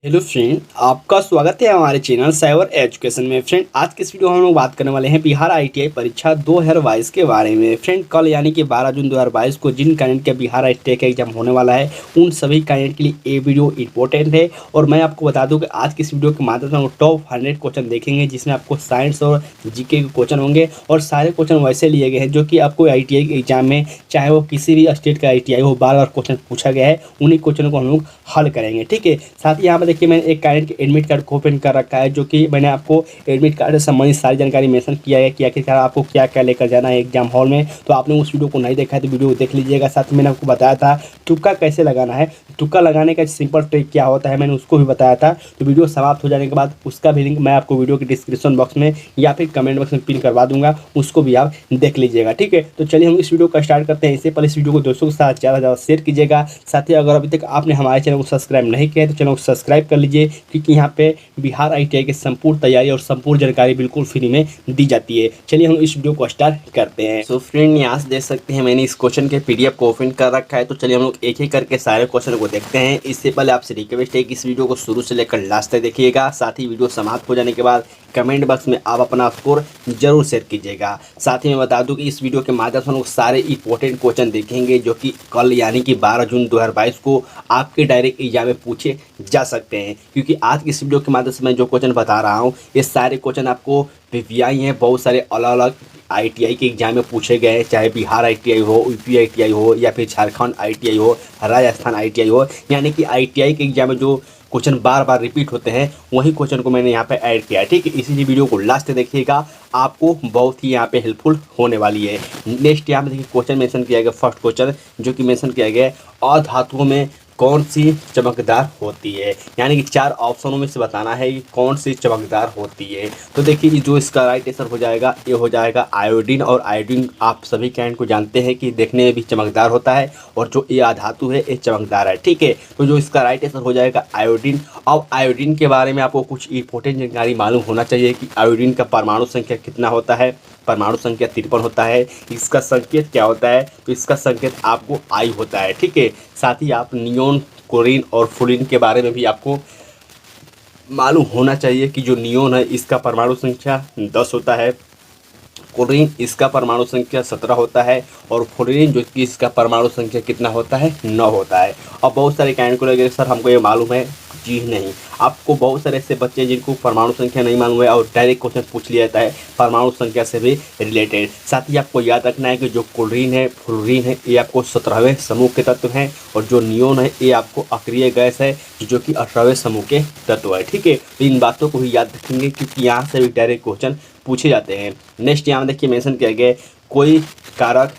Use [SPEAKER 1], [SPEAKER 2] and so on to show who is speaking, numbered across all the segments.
[SPEAKER 1] Hello friend, आपका स्वागत है हमारे चैनल साइबर एजुकेशन में। फ्रेंड, आज के इस वीडियो में हम लोग बात करने वाले हैं बिहार आईटीआई परीक्षा 2022 के बारे में। फ्रेंड, कल यानी कि 12 जून 2022 को जिन कैंडिडेट का बिहार आईटीआई का एग्जाम होने वाला है, उन सभी कैंडिडेट के लिए ये वीडियो इंपॉर्टेंट है। और मैं आपको बता दूं कि आज की इस वीडियो के माध्यम से हम टॉप 100 क्वेश्चन देखेंगे, जिसमें आपको साइंस और जीके के क्वेश्चन होंगे। और सारे क्वेश्चन वैसे लिए गए हैं जो कि आपको आईटीआई के एग्जाम में, चाहे वो किसी भी स्टेट का आईटीआई हो, बार बार क्वेश्चन पूछा गया है। उन्हीं क्वेश्चन को हम लोग हल करेंगे। ठीक है, साथ ही यहाँ पर देखिए मैंने एक कैंडिडेट के एडमिट कार्ड को ओपन कर रखा है, जो कि मैंने आपको एडमिट कार्ड से संबंधित सारी जानकारी मेंशन किया है कि आखिरकार आपको क्या क्या लेकर जाना है एग्जाम हॉल में। तो आपने उस वीडियो को नहीं देखा है तो वीडियो देख लीजिएगा। साथ ही मैंने आपको बताया था तुक्का कैसे लगाना है, तुक्का लगाने का सिंपल ट्रिक क्या होता है, मैंने उसको भी बताया था। तो वीडियो समाप्त हो जाने के बाद उसका भी लिंक मैं आपको वीडियो के डिस्क्रिप्शन बॉक्स में या फिर कमेंट बॉक्स में पिन करवा दूंगा, उसको भी आप देख लीजिएगा। ठीक है, तो चलिए हम इस वीडियो का स्टार्ट करते हैं। इससे पहले इस वीडियो को दोस्तों के साथ ज़्यादा ज़्यादा शेयर कीजिएगा। साथ ही अगर अभी तक आपने हमारे चैनल को सब्सक्राइब नहीं किया है तो चैनल को सब्सक्राइब कर लीजिए, क्योंकि यहाँ पे बिहार आईटीआई की संपूर्ण तैयारी और संपूर्ण जानकारी बिल्कुल फ्री में दी जाती है। चलिए हम इस वीडियो को स्टार्ट करते हैं। सो फ्रेंड, यहाँ से देख सकते हैं मैंने इस क्वेश्चन के पीडीएफ को ओपन कर रखा है। तो चलिए हम लोग एक एक करके सारे क्वेश्चन को देखते हैं। इससे पहले आपसे रिक्वेस्ट है कि इस वीडियो को शुरू से लेकर लास्ट तक देखिएगा। साथ ही वीडियो समाप्त हो जाने के बाद कमेंट बॉक्स में आप अपना स्कोर जरूर शेयर कीजिएगा। साथ ही मैं बता दूं कि इस वीडियो के माध्यम से हम लोग सारे इंपॉर्टेंट क्वेश्चन देखेंगे, जो कि कल यानी कि 12 जून 2022 को आपके डायरेक्ट एग्जाम में पूछे जा सकते हैं। क्योंकि आज की इस वीडियो के माध्यम से मैं जो क्वेश्चन बता रहा हूँ, ये सारे क्वेश्चन आपको पीवीआई हैं, बहुत सारे अलग अलग आईटीआई के एग्जाम में पूछे गए हैं। चाहे बिहार आईटीआई हो, यूपी आईटीआई हो, या फिर झारखंड आईटीआई हो, राजस्थान आईटीआई हो, यानी कि आईटीआई के एग्जाम में जो क्वेश्चन बार बार रिपीट होते हैं, वही क्वेश्चन को मैंने यहाँ पे ऐड किया है। ठीक है, इसीलिए वीडियो को लास्ट तक देखिएगा, आपको बहुत ही यहाँ पे हेल्पफुल होने वाली है। नेक्स्ट यहाँ पे देखिए क्वेश्चन मेंशन किया गया, फर्स्ट क्वेश्चन जो कि मेंशन किया गया है, अधातुओं में कौन सी चमकदार होती है। यानी कि 4 ऑप्शनों में से बताना है कि कौन सी चमकदार होती है। तो देखिए जो इसका राइट आंसर हो जाएगा, ये हो जाएगा आयोडीन। और आयोडीन आप सभी कैंड को जानते हैं कि देखने में भी चमकदार होता है, और जो ये अधातु है ये चमकदार है। ठीक है, तो जो इसका राइट आंसर हो जाएगा आयोडीन। अब आयोडीन के बारे में आपको कुछ इंपॉर्टेंट जानकारी मालूम होना चाहिए कि आयोडीन का परमाणु संख्या कितना होता है। परमाणु संख्या 53 होता है। इसका संकेत क्या होता है, तो इसका संकेत आपको आई होता है। ठीक है, साथ ही आप नियोन, क्लोरीन और फ्लोरीन के बारे में भी आपको मालूम होना चाहिए कि जो नियोन है इसका परमाणु संख्या 10 होता है, क्लोरीन इसका परमाणु संख्या 17 होता है, और फ्लोरीन जो कि इसका परमाणु संख्या कितना होता है, 9 होता है। अब बहुत सारे कैंडिडेट को लगेगा सर हमको ये मालूम है। जी नहीं, आपको बहुत सारे ऐसे बच्चे जिनको परमाणु संख्या नहीं मालूम है और डायरेक्ट क्वेश्चन पूछ लिया जाता है परमाणु संख्या से भी रिलेटेड। साथ ही आपको याद रखना है कि जो क्लोरीन है, फ्लोरीन है, ये आपको 17वें समूह के तत्व हैं, और जो नियोन है ये आपको अक्रिय गैस है, जो कि 18वें समूह के तत्व है। ठीक है, तो इन बातों को भी याद रखेंगे, क्योंकि यहाँ से भी डायरेक्ट क्वेश्चन पूछे जाते हैं। नेक्स्ट यहाँ देखिए मेंशन किया गया, कोई कारक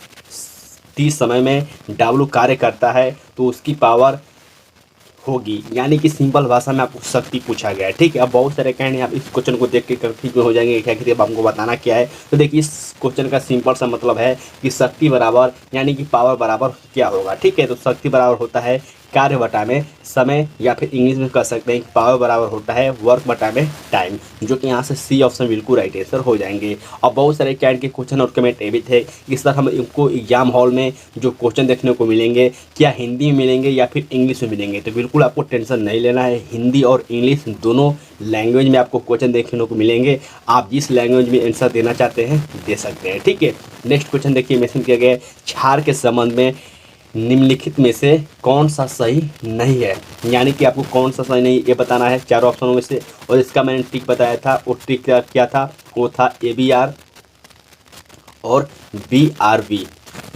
[SPEAKER 1] T समय में W कार्य करता है तो उसकी पावर होगी। यानी कि सिंपल भाषा में आपको शक्ति पूछा गया है। ठीक है, अब बहुत सारे कहने आप इस क्वेश्चन को देख के कंफ्यूज हो जाएंगे क्या कि हमको बताना क्या है। तो देखिए इस क्वेश्चन का सिंपल सा मतलब है कि शक्ति बराबर यानी कि पावर बराबर क्या होगा। ठीक है, तो शक्ति बराबर होता है कार्य बटा में समय, या फिर इंग्लिश में कह सकते हैं कि पावर बराबर होता है वर्क बटा में टाइम, जो कि यहाँ से सी ऑप्शन बिल्कुल राइट आंसर हो जाएंगे। और बहुत सारे कैंड के क्वेश्चन और कमेंट ये भी थे कि सर हम इनको एग्जाम हॉल में जो क्वेश्चन देखने को मिलेंगे क्या हिंदी में मिलेंगे या फिर इंग्लिश में मिलेंगे। तो बिल्कुल आपको टेंशन नहीं लेना है, हिंदी और इंग्लिश दोनों लैंग्वेज में आपको क्वेश्चन देखने को मिलेंगे। आप जिस लैंग्वेज में आंसर देना चाहते हैं दे सकते हैं। ठीक है, नेक्स्ट क्वेश्चन देखिए मेंशन किया गया है, क्षार के संबंध में निम्नलिखित में से कौन सा सही नहीं है। यानी कि आपको कौन सा सही नहीं ये बताना है 4 ऑप्शनों में से। और इसका मैंने ट्रिक बताया था, वो ट्रिक क्या था, वो था ABR और BRB।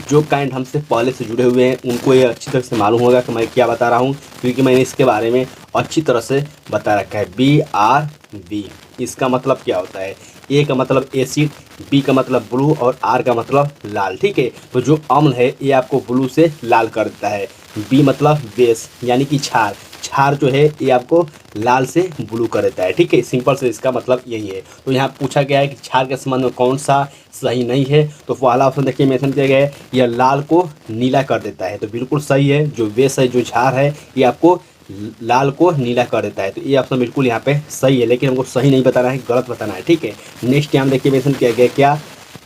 [SPEAKER 1] जो काइंड हमसे पहले से जुड़े हुए हैं उनको ये अच्छी तरह से मालूम होगा कि मैं क्या बता रहा हूँ, क्योंकि मैंने इसके बारे में अच्छी तरह से बता रखा है। BRB इसका मतलब क्या होता है, ए का मतलब एसिड, बी का मतलब ब्लू और आर का मतलब लाल। ठीक है, तो जो अम्ल है ये आपको ब्लू से लाल कर देता है। बी मतलब बेस यानी कि क्षार, क्षार जो है ये आपको लाल से ब्लू कर देता है। ठीक है, सिंपल से इसका मतलब यही है। तो यहाँ पूछा गया है कि क्षार के संबंध में कौन सा सही नहीं है, तो पहला ऑप्शन देखिए मेंशन किया गया है, यह लाल को नीला कर देता है। तो बिल्कुल सही है, जो बेस है, जो क्षार है, ये आपको लाल को नीला कर देता है। तो ये ऑप्शन बिल्कुल यहाँ पे सही है, लेकिन हमको सही नहीं बताना है, गलत बताना है। ठीक है, नेक्स्ट यहाँ देखिए मेंशन किया गया क्या,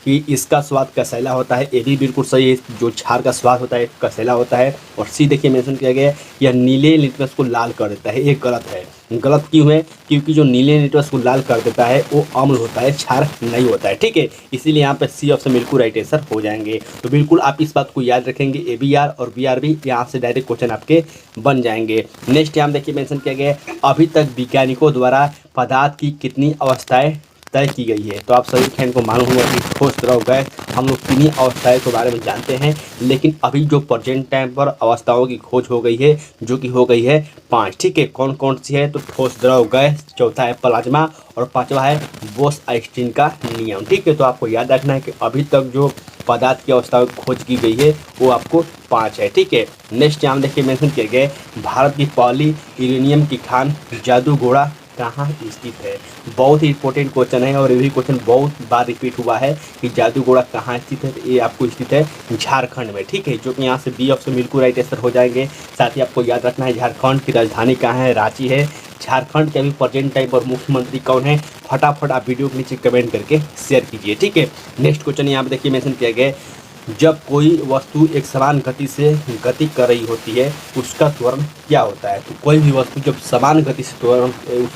[SPEAKER 1] कि इसका स्वाद कसैला होता है, ये भी बिल्कुल सही है। जो क्षार का स्वाद होता है कसैला होता है। और सी देखिए मेंशन किया गया है, यह नीले लिटमस को लाल कर देता है, ये गलत है। गलत क्यों है? क्योंकि जो नीले लिटमस को लाल कर देता है वो अम्ल होता है, क्षार नहीं होता है, ठीक है। इसीलिए यहाँ पे सी ऑप्शन बिल्कुल राइट आंसर हो जाएंगे। तो बिल्कुल आप इस बात को याद रखेंगे, ABR और BR भी यहाँ से डायरेक्ट क्वेश्चन आपके बन जाएंगे। नेक्स्ट यहाँ देखिए मेंशन किया गया है, अभी तक वैज्ञानिकों द्वारा पदार्थ की कितनी अवस्थाएं तय की गई है। तो आप सभी फ्रेंड को मालूम होगा कि ठोस, द्रव, गैस, हम लोग किन्हीं अवस्थाओं के बारे में जानते हैं। लेकिन अभी जो प्रेजेंट टाइम पर अवस्थाओं की खोज हो गई है, जो कि हो गई है 5, ठीक है। कौन कौन सी है? तो ठोस, द्रव, गैस, चौथा है प्लाज्मा और पांचवा है बोस-आइंस्टीन का नियम, ठीक है। तो आपको याद रखना है कि अभी तक जो पदार्थ की अवस्थाओं की खोज की गई है वो आपको 5 है, ठीक है। नेक्स्ट यहाँ देखिए मेंशन किए गए, भारत की पहली यूरेनियम की खान जादूगोड़ा कहाँ स्थित है। बहुत ही इंपॉर्टेंट क्वेश्चन है और ये भी क्वेश्चन बहुत बार रिपीट हुआ है कि जादूगोड़ा कहाँ स्थित है। ये आपको स्थित है झारखंड में, ठीक है। जो कि यहाँ से बी ऑप्शन बिल्कुल राइट आंसर हो जाएंगे। साथ ही आपको याद रखना है झारखंड की राजधानी कहाँ है, रांची है। झारखंड के अभी प्रेजेंट टाइम पर मुख्यमंत्री कौन है, फटाफट आप वीडियो के नीचे कमेंट करके शेयर कीजिए, ठीक है। नेक्स्ट क्वेश्चन यहाँ पे देखिए मेंशन किया गया है, जब कोई वस्तु एक समान गति से गति कर रही होती है उसका त्वरण क्या होता है। तो कोई भी वस्तु जब समान गति से त्वरण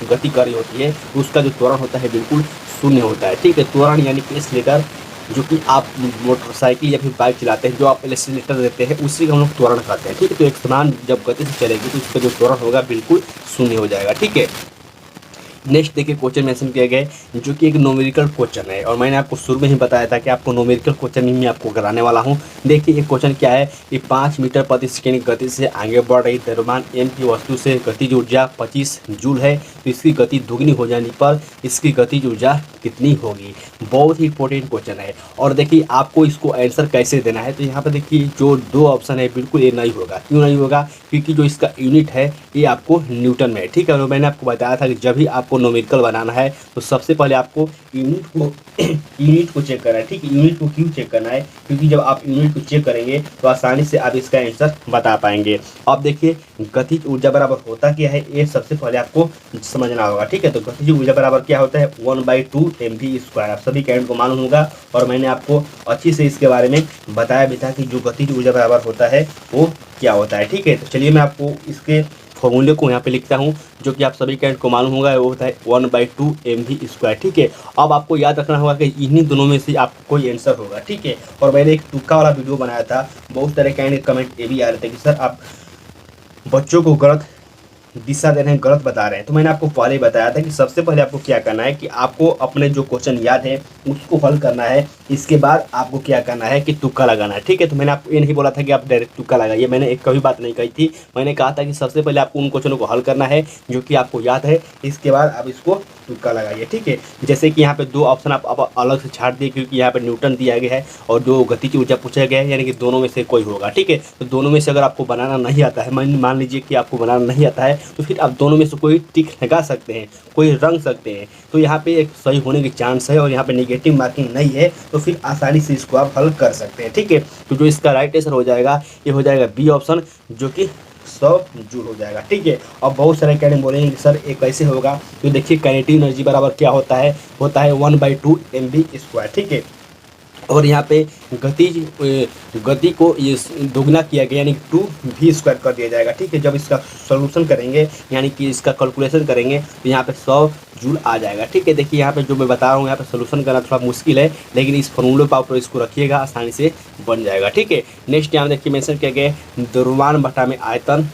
[SPEAKER 1] गति कर रही होती है तो उसका जो त्वरण होता है बिल्कुल शून्य होता है, ठीक है। त्वरण यानी कि एक्सीलरेटर, जो कि आप मोटरसाइकिल या फिर बाइक चलाते हैं, जो आप एक्सीलरेटर देते हैं उसी का हम लोग त्वरण कहते हैं, ठीक है। तो एक समान जब गति से चलेगी तो उसका जो त्वरण होगा बिल्कुल शून्य हो जाएगा, ठीक है। नेक्स्ट देखिए क्वेश्चन मेंशन किया गया है, जो कि एक न्यूमेरिकल क्वेश्चन है और मैंने आपको शुरू में ही बताया था कि आपको न्यूमेरिकल क्वेश्चन ही मैं आपको कराने वाला हूं। देखिए ये क्वेश्चन क्या है कि 5 मीटर प्रति सेकंड की गति से आगे बढ़ रही द्रव्यमान m की वस्तु से गतिज ऊर्जा 25 जूल है, तो इसकी गति दुगनी हो जाने पर इसकी गतिज ऊर्जा कितनी होगी। बहुत ही इंपॉर्टेंट क्वेश्चन है। और देखिए आपको इसको आंसर कैसे देना है, तो यहाँ पर देखिए जो 2 ऑप्शन है बिल्कुल ये नहीं होगा। क्यों नहीं होगा? क्योंकि जो इसका यूनिट है ये आपको न्यूटन में है, ठीक है। और मैंने आपको बताया था कि जब भी आपको न्यूमेरिकल बनाना है तो सबसे पहले आपको यूनिट को चेक करना है, ठीक है। यूनिट को क्यों चेक करना है? क्योंकि जब आप यूनिट को चेक करेंगे तो आसानी से आप इसका आंसर बता पाएंगे। अब देखिए गतिज ऊर्जा बराबर होता क्या है, ये सबसे पहले आपको समझना होगा, ठीक है। तो गतिज ऊर्जा बराबर क्या होता है, 1/2 mv²। आप सभी कैंड को मालूम होगा और मैंने आपको अच्छी से इसके बारे में बताया भी था कि जो गतिज ऊर्जा बराबर होता है वो क्या होता है, ठीक है। तो चलिए मैं आपको इसके फॉर्मूले को यहाँ पे लिखता हूँ, जो कि आप सभी कैंड को मालूम होगा, वो होता है 1/2 mv², ठीक है। अब आपको याद रखना होगा कि इन्हीं दोनों में से आपको कोई आंसर होगा, ठीक है। और मैंने एक तुक्का वाला वीडियो बनाया था, बहुत सारे कैंड कमेंट ये भी आ रहे थे कि सर आप बच्चों को गलत दिशा दे रहे हैं, गलत बता रहे हैं। तो मैंने आपको पहले ही बताया था कि सबसे पहले आपको क्या करना है कि आपको अपने जो क्वेश्चन याद है उसको हल करना है। इसके बाद आपको क्या करना है कि तुक्का लगाना है, ठीक है। तो मैंने आपको ये नहीं बोला था कि आप डायरेक्ट तुक्का लगाइए, मैंने एक कभी बात नहीं कही थी। मैंने कहा था कि सबसे पहले आपको उन क्वेश्चनों को हल करना है जो कि आपको याद है, इसके बाद आप इसको तुक्का लगाइए, ठीक है। जैसे कि यहाँ पे 2 ऑप्शन आप अलग से छाट दिए, क्योंकि यहाँ पे न्यूटन दिया गया है और जो गतिज ऊर्जा पूछा गया है, यानी कि दोनों में से कोई होगा, ठीक है। तो दोनों में से अगर आपको बनाना नहीं आता है, मान लीजिए कि आपको बनाना नहीं आता है, तो फिर आप दोनों में से कोई टिक लगा सकते हैं, कोई रंग सकते हैं। तो यहाँ पे एक सही होने की चांस है और यहाँ पे नेगेटिव मार्किंग नहीं है, तो फिर आसानी से इसको आप हल कर सकते हैं, ठीक है। तो जो इसका राइट आंसर हो जाएगा ये हो जाएगा बी ऑप्शन, जो कि 100 जूल हो जाएगा, ठीक है। अब बहुत सारे कैंडिडेट बोलेंगे कि सर ये कैसे होगा। तो देखिए काइनेटिक एनर्जी बराबर क्या होता है 1/2 mv², ठीक है। और यहाँ पे गति को ये दोगुना किया गया, यानी 2v² कर दिया जाएगा, ठीक है। जब इसका सॉल्यूशन करेंगे यानी कि इसका कैलकुलेशन करेंगे तो यहाँ पे 100 जूल आ जाएगा, ठीक है। देखिए यहाँ पे जो मैं बता रहा हूँ यहाँ पे सॉल्यूशन करना थोड़ा मुश्किल है, लेकिन इस फॉर्मूले पर आप इसको रखिएगा, आसानी से बन जाएगा, ठीक है। नेक्स्ट यहाँ देखिए मेंशन किया गया द्रव्यमान बटा में आयतन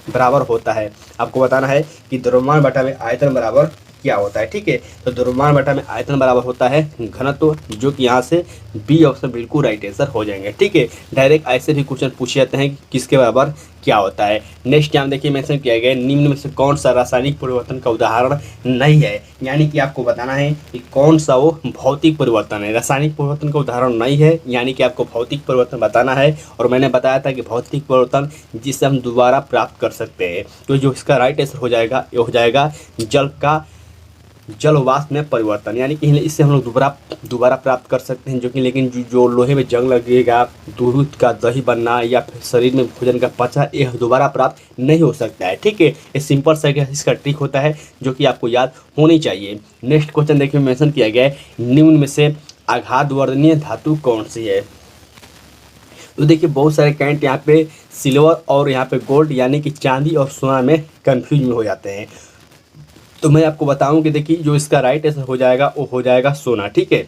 [SPEAKER 1] बराबर होता है। आपको बताना है कि द्रव्यमान बटा में आयतन बराबर क्या होता है, ठीक है। तो द्रव्यमान बटा में आयतन बराबर होता है घनत्व, जो कि यहाँ से बी ऑप्शन बिल्कुल राइट आंसर हो जाएंगे, ठीक है। डायरेक्ट ऐसे भी क्वेश्चन पूछे जाते हैं कि किसके बराबर क्या होता है। नेक्स्ट यहाँ देखिए मेंशन किया गया निम्न में से कौन सा रासायनिक परिवर्तन का उदाहरण नहीं है, यानी कि आपको बताना है कि कौन सा वो भौतिक परिवर्तन है। रासायनिक परिवर्तन का उदाहरण नहीं है, यानी कि आपको भौतिक परिवर्तन बताना है। और मैंने बताया था कि भौतिक परिवर्तन जिसे हम दोबारा प्राप्त कर सकते हैं, तो जो इसका राइट आंसर हो जाएगा ये हो जाएगा जल का जलवाष्प में परिवर्तन, यानी कि इससे हम लोग दोबारा प्राप्त कर सकते हैं, जो कि लेकिन जो लोहे में जंग लगेगा, दूध का दही बनना या फिर शरीर में भोजन का पचा, ये दोबारा प्राप्त नहीं हो सकता है, ठीक है। ये सिंपल सा इसका ट्रिक होता है जो कि आपको याद होनी चाहिए। नेक्स्ट क्वेश्चन देखिए मेंशन किया गया है निम्न में से आघातवर्धनीय धातु कौन सी है। तो देखिए बहुत सारे कैंट यहाँ पे सिल्वर और यहाँ पे गोल्ड यानी कि चांदी और सोना में कंफ्यूज में हो जाते हैं। तो मैं आपको बताऊं कि देखिए जो इसका राइट आंसर हो जाएगा वो हो जाएगा सोना, ठीक है।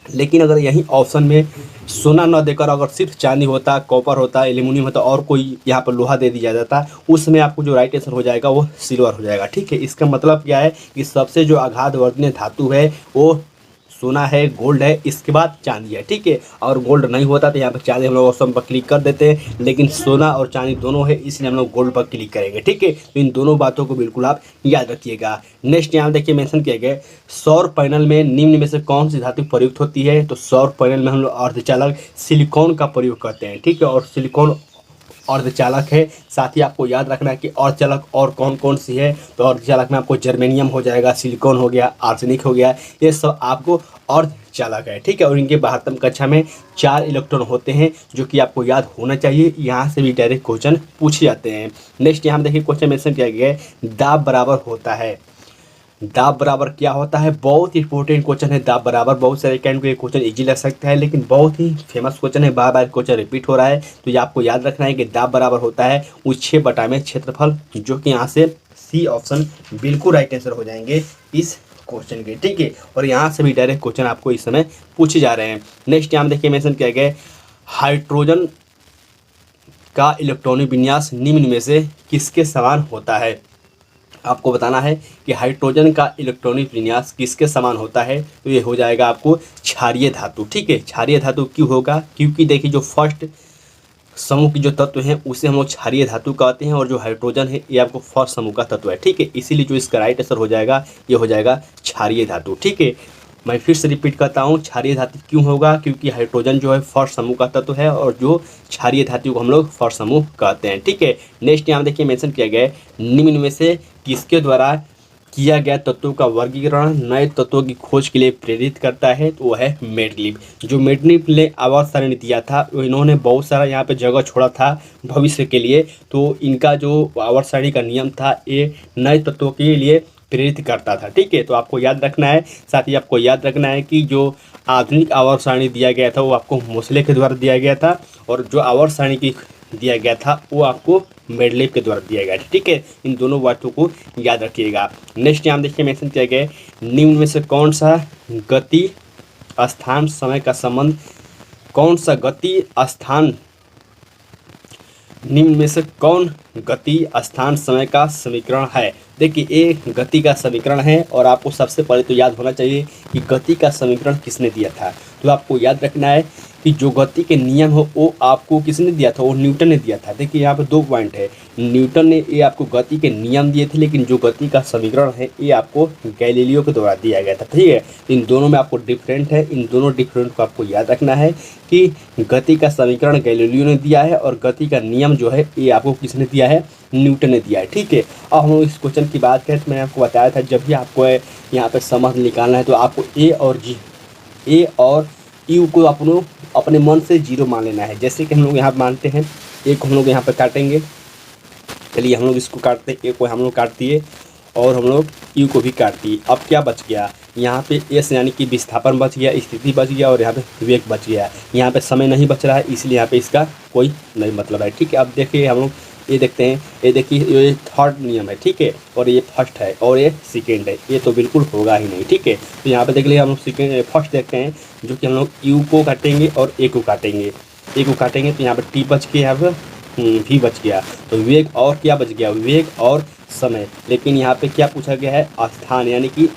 [SPEAKER 1] लेकिन अगर यहीं ऑप्शन में सोना न देकर अगर सिर्फ चांदी होता, कॉपर होता, एल्यूमिनियम होता और कोई यहाँ पर लोहा दे दिया जाता, उसमें आपको जो राइट आंसर हो जाएगा वो सिल्वर हो जाएगा, ठीक है। इसका मतलब क्या है कि सबसे जो आघातवर्धनीय धातु है वो सोना है, गोल्ड है, इसके बाद चांदी है, ठीक है। और गोल्ड नहीं होता तो यहाँ पर चांदी हम लोग ऑप्शन पर क्लिक कर देते हैं, लेकिन सोना और चांदी दोनों है इसलिए हम लोग गोल्ड पर क्लिक करेंगे, ठीक है। तो इन दोनों बातों को बिल्कुल आप याद रखिएगा। नेक्स्ट यहाँ देखिए मेंशन किया गया सौर पैनल में निम्न में से कौन सी धातु प्रयुक्त होती है। तो सौर पैनल में हम लोग अर्धचालक सिलिकॉन का प्रयोग करते हैं, ठीक है। और सिलिकॉन अर्धचालक है। साथ ही आपको याद रखना है कि अर्धचालक और कौन कौन सी है। तो अर्धचालक में आपको जर्मेनियम हो जाएगा, सिलिकॉन हो गया, आर्सेनिक हो गया, ये सब आपको अर्धचालक है, ठीक है। और इनके 12वीं कक्षा में 4 इलेक्ट्रॉन होते हैं जो कि आपको याद होना चाहिए। यहाँ से भी डायरेक्ट क्वेश्चन पूछे जाते हैं। नेक्स्ट यहाँ देखिए क्वेश्चन मेंशन किया गया है दाब बराबर होता है। दाब बराबर क्या होता है, बहुत ही इंपॉर्टेंट क्वेश्चन है दाब बराबर। बहुत सारे कैंड को ये क्वेश्चन इजी लग सकता है लेकिन बहुत ही फेमस क्वेश्चन है, बार बार क्वेश्चन रिपीट हो रहा है। तो ये आपको याद रखना है कि दाब बराबर होता है उस 6 बटा में क्षेत्रफल, जो कि यहाँ से सी ऑप्शन बिल्कुल राइट आंसर हो जाएंगे इस क्वेश्चन के, ठीक है। और यहाँ से भी डायरेक्ट क्वेश्चन आपको इस समय पूछे जा रहे हैं। नेक्स्ट यहाँ देखिए मेंशन किया गया हाइड्रोजन का इलेक्ट्रॉनिक विन्यास निम्न में से किसके समान होता है। आपको बताना है कि हाइड्रोजन का इलेक्ट्रॉनिक विन्यास किसके समान होता है। तो ये हो जाएगा आपको क्षारीय धातु, ठीक है। क्षारीय धातु क्यों होगा, क्योंकि देखिए जो फर्स्ट समूह की जो तत्व हैं उसे हम लोग क्षारीय धातु कहते हैं और जो हाइड्रोजन है ये आपको फर्स्ट समूह का तत्व है, ठीक है। इसीलिए जो इसका राइट आंसर हो जाएगा ये हो जाएगा क्षारीय धातु, ठीक है। मैं फिर से रिपीट करता हूँ, क्षारीय धातु क्यों होगा, क्योंकि हाइड्रोजन जो है फर्स्ट समूह का तत्व है और जो क्षारीय धातु को हम लोग फर्स्ट समूह कहते हैं, ठीक है। नेक्स्ट यहाँ देखिए मेंशन किया गया है निम्न में से किसके द्वारा किया गया तत्वों का वर्गीकरण नए तत्वों की खोज के लिए प्रेरित करता है। तो वह है मेंडलीव। जो मेंडलीव ने आवर्त सारणी दिया था इन्होंने बहुत सारा यहाँ पे जगह छोड़ा था भविष्य के लिए। तो इनका जो आवर्त सारणी का नियम था ये नए तत्वों के लिए प्रेरित करता था, ठीक है। तो आपको याद रखना है। साथ ही आपको याद रखना है कि जो आधुनिक आवर्त सारणी दिया गया था वो आपको मोसले के द्वारा दिया गया था और जो आवर्त सारणी की दिया गया था वो आपको मेंडलीव के द्वारा दिया गया था, ठीक है। इन दोनों बातों को याद रखिएगा। नेक्स्ट यहाँ देखिए मेंशन किया गया निम्न में से कौन सा गति स्थान समय का संबंध, कौन सा गति स्थान निम्न में से कौन गति स्थान समय का समीकरण है। देखिए ये गति का समीकरण है और आपको सबसे पहले तो याद होना चाहिए कि गति का समीकरण किसने दिया था। तो आपको याद रखना है कि जो गति के नियम हो वो आपको किसने दिया था, वो न्यूटन ने दिया था। देखिए यहाँ पे 2 पॉइंट है, न्यूटन ने ये आपको गति के नियम दिए थे लेकिन जो गति का समीकरण है ये आपको गैलीलियो के द्वारा दिया गया था, ठीक है। इन दोनों में आपको डिफरेंट है, इन दोनों डिफरेंट को आपको याद रखना है कि गति का समीकरण गैलीलियो ने दिया है और गति का नियम जो है ये आपको किसने दिया है, न्यूटन ने दिया है, ठीक है। अब हम इस क्वेश्चन की बात करें तो मैंने आपको बताया था जब भी आपको यहाँ पे समझ निकालना है तो आपको ए और यू को अपने मन से 0 मान लेना है। जैसे कि हम लोग यहाँ मानते हैं ए को हम लोग यहाँ पे काटेंगे, चलिए हम लोग इसको काटते हैं, ए को हम लोग काट दिए और हम लोग यू को भी काट दिए। अब क्या बच गया यहाँ पे एस यानी कि विस्थापन बच गया, स्थिति बच गया और यहाँ पे वेग बच गया। यहाँ पे समय नहीं बच रहा है इसलिए यहाँ पे इसका कोई नहीं मतलब है, ठीक है। अब देखिए हम लोग ये देखते हैं, ये देखिए ये थर्ड नियम है, ठीक है। और ये फर्स्ट है और ये सेकेंड है, ये तो बिल्कुल होगा ही नहीं, ठीक है। तो यहाँ पे देख लिया हम लोग सेकेंड फर्स्ट देखते हैं जो कि हम लोग यू को काटेंगे और ए को काटेंगे। ए को काटेंगे तो यहाँ पे टी बच गया, यहाँ पे भी बच गया। तो वेग और क्या बच गया, वेग और समय। लेकिन यहाँ पे क्या पूछा गया है, स्थान यानी कि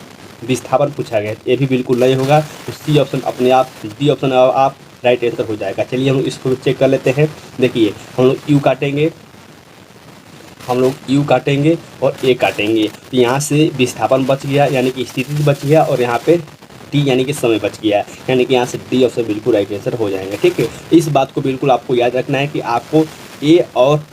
[SPEAKER 1] विस्थापन पूछा गया है, ये भी बिल्कुल नहीं होगा। तो सी ऑप्शन अपने आप, डी ऑप्शन आप राइट आंसर हो जाएगा। चलिए हम लोग इसको चेक कर लेते हैं। देखिए हम लोग यू काटेंगे, हम लोग यू काटेंगे और ए काटेंगे तो यहाँ से विस्थापन बच गया यानी कि स्थिति बच गया और यहाँ पे टी यानी कि समय बच गया, यानी कि यहाँ से डी ऑप्शन बिल्कुल राइट आंसर हो जाएंगे, ठीक है। इस बात को बिल्कुल आपको याद रखना है कि आपको ए और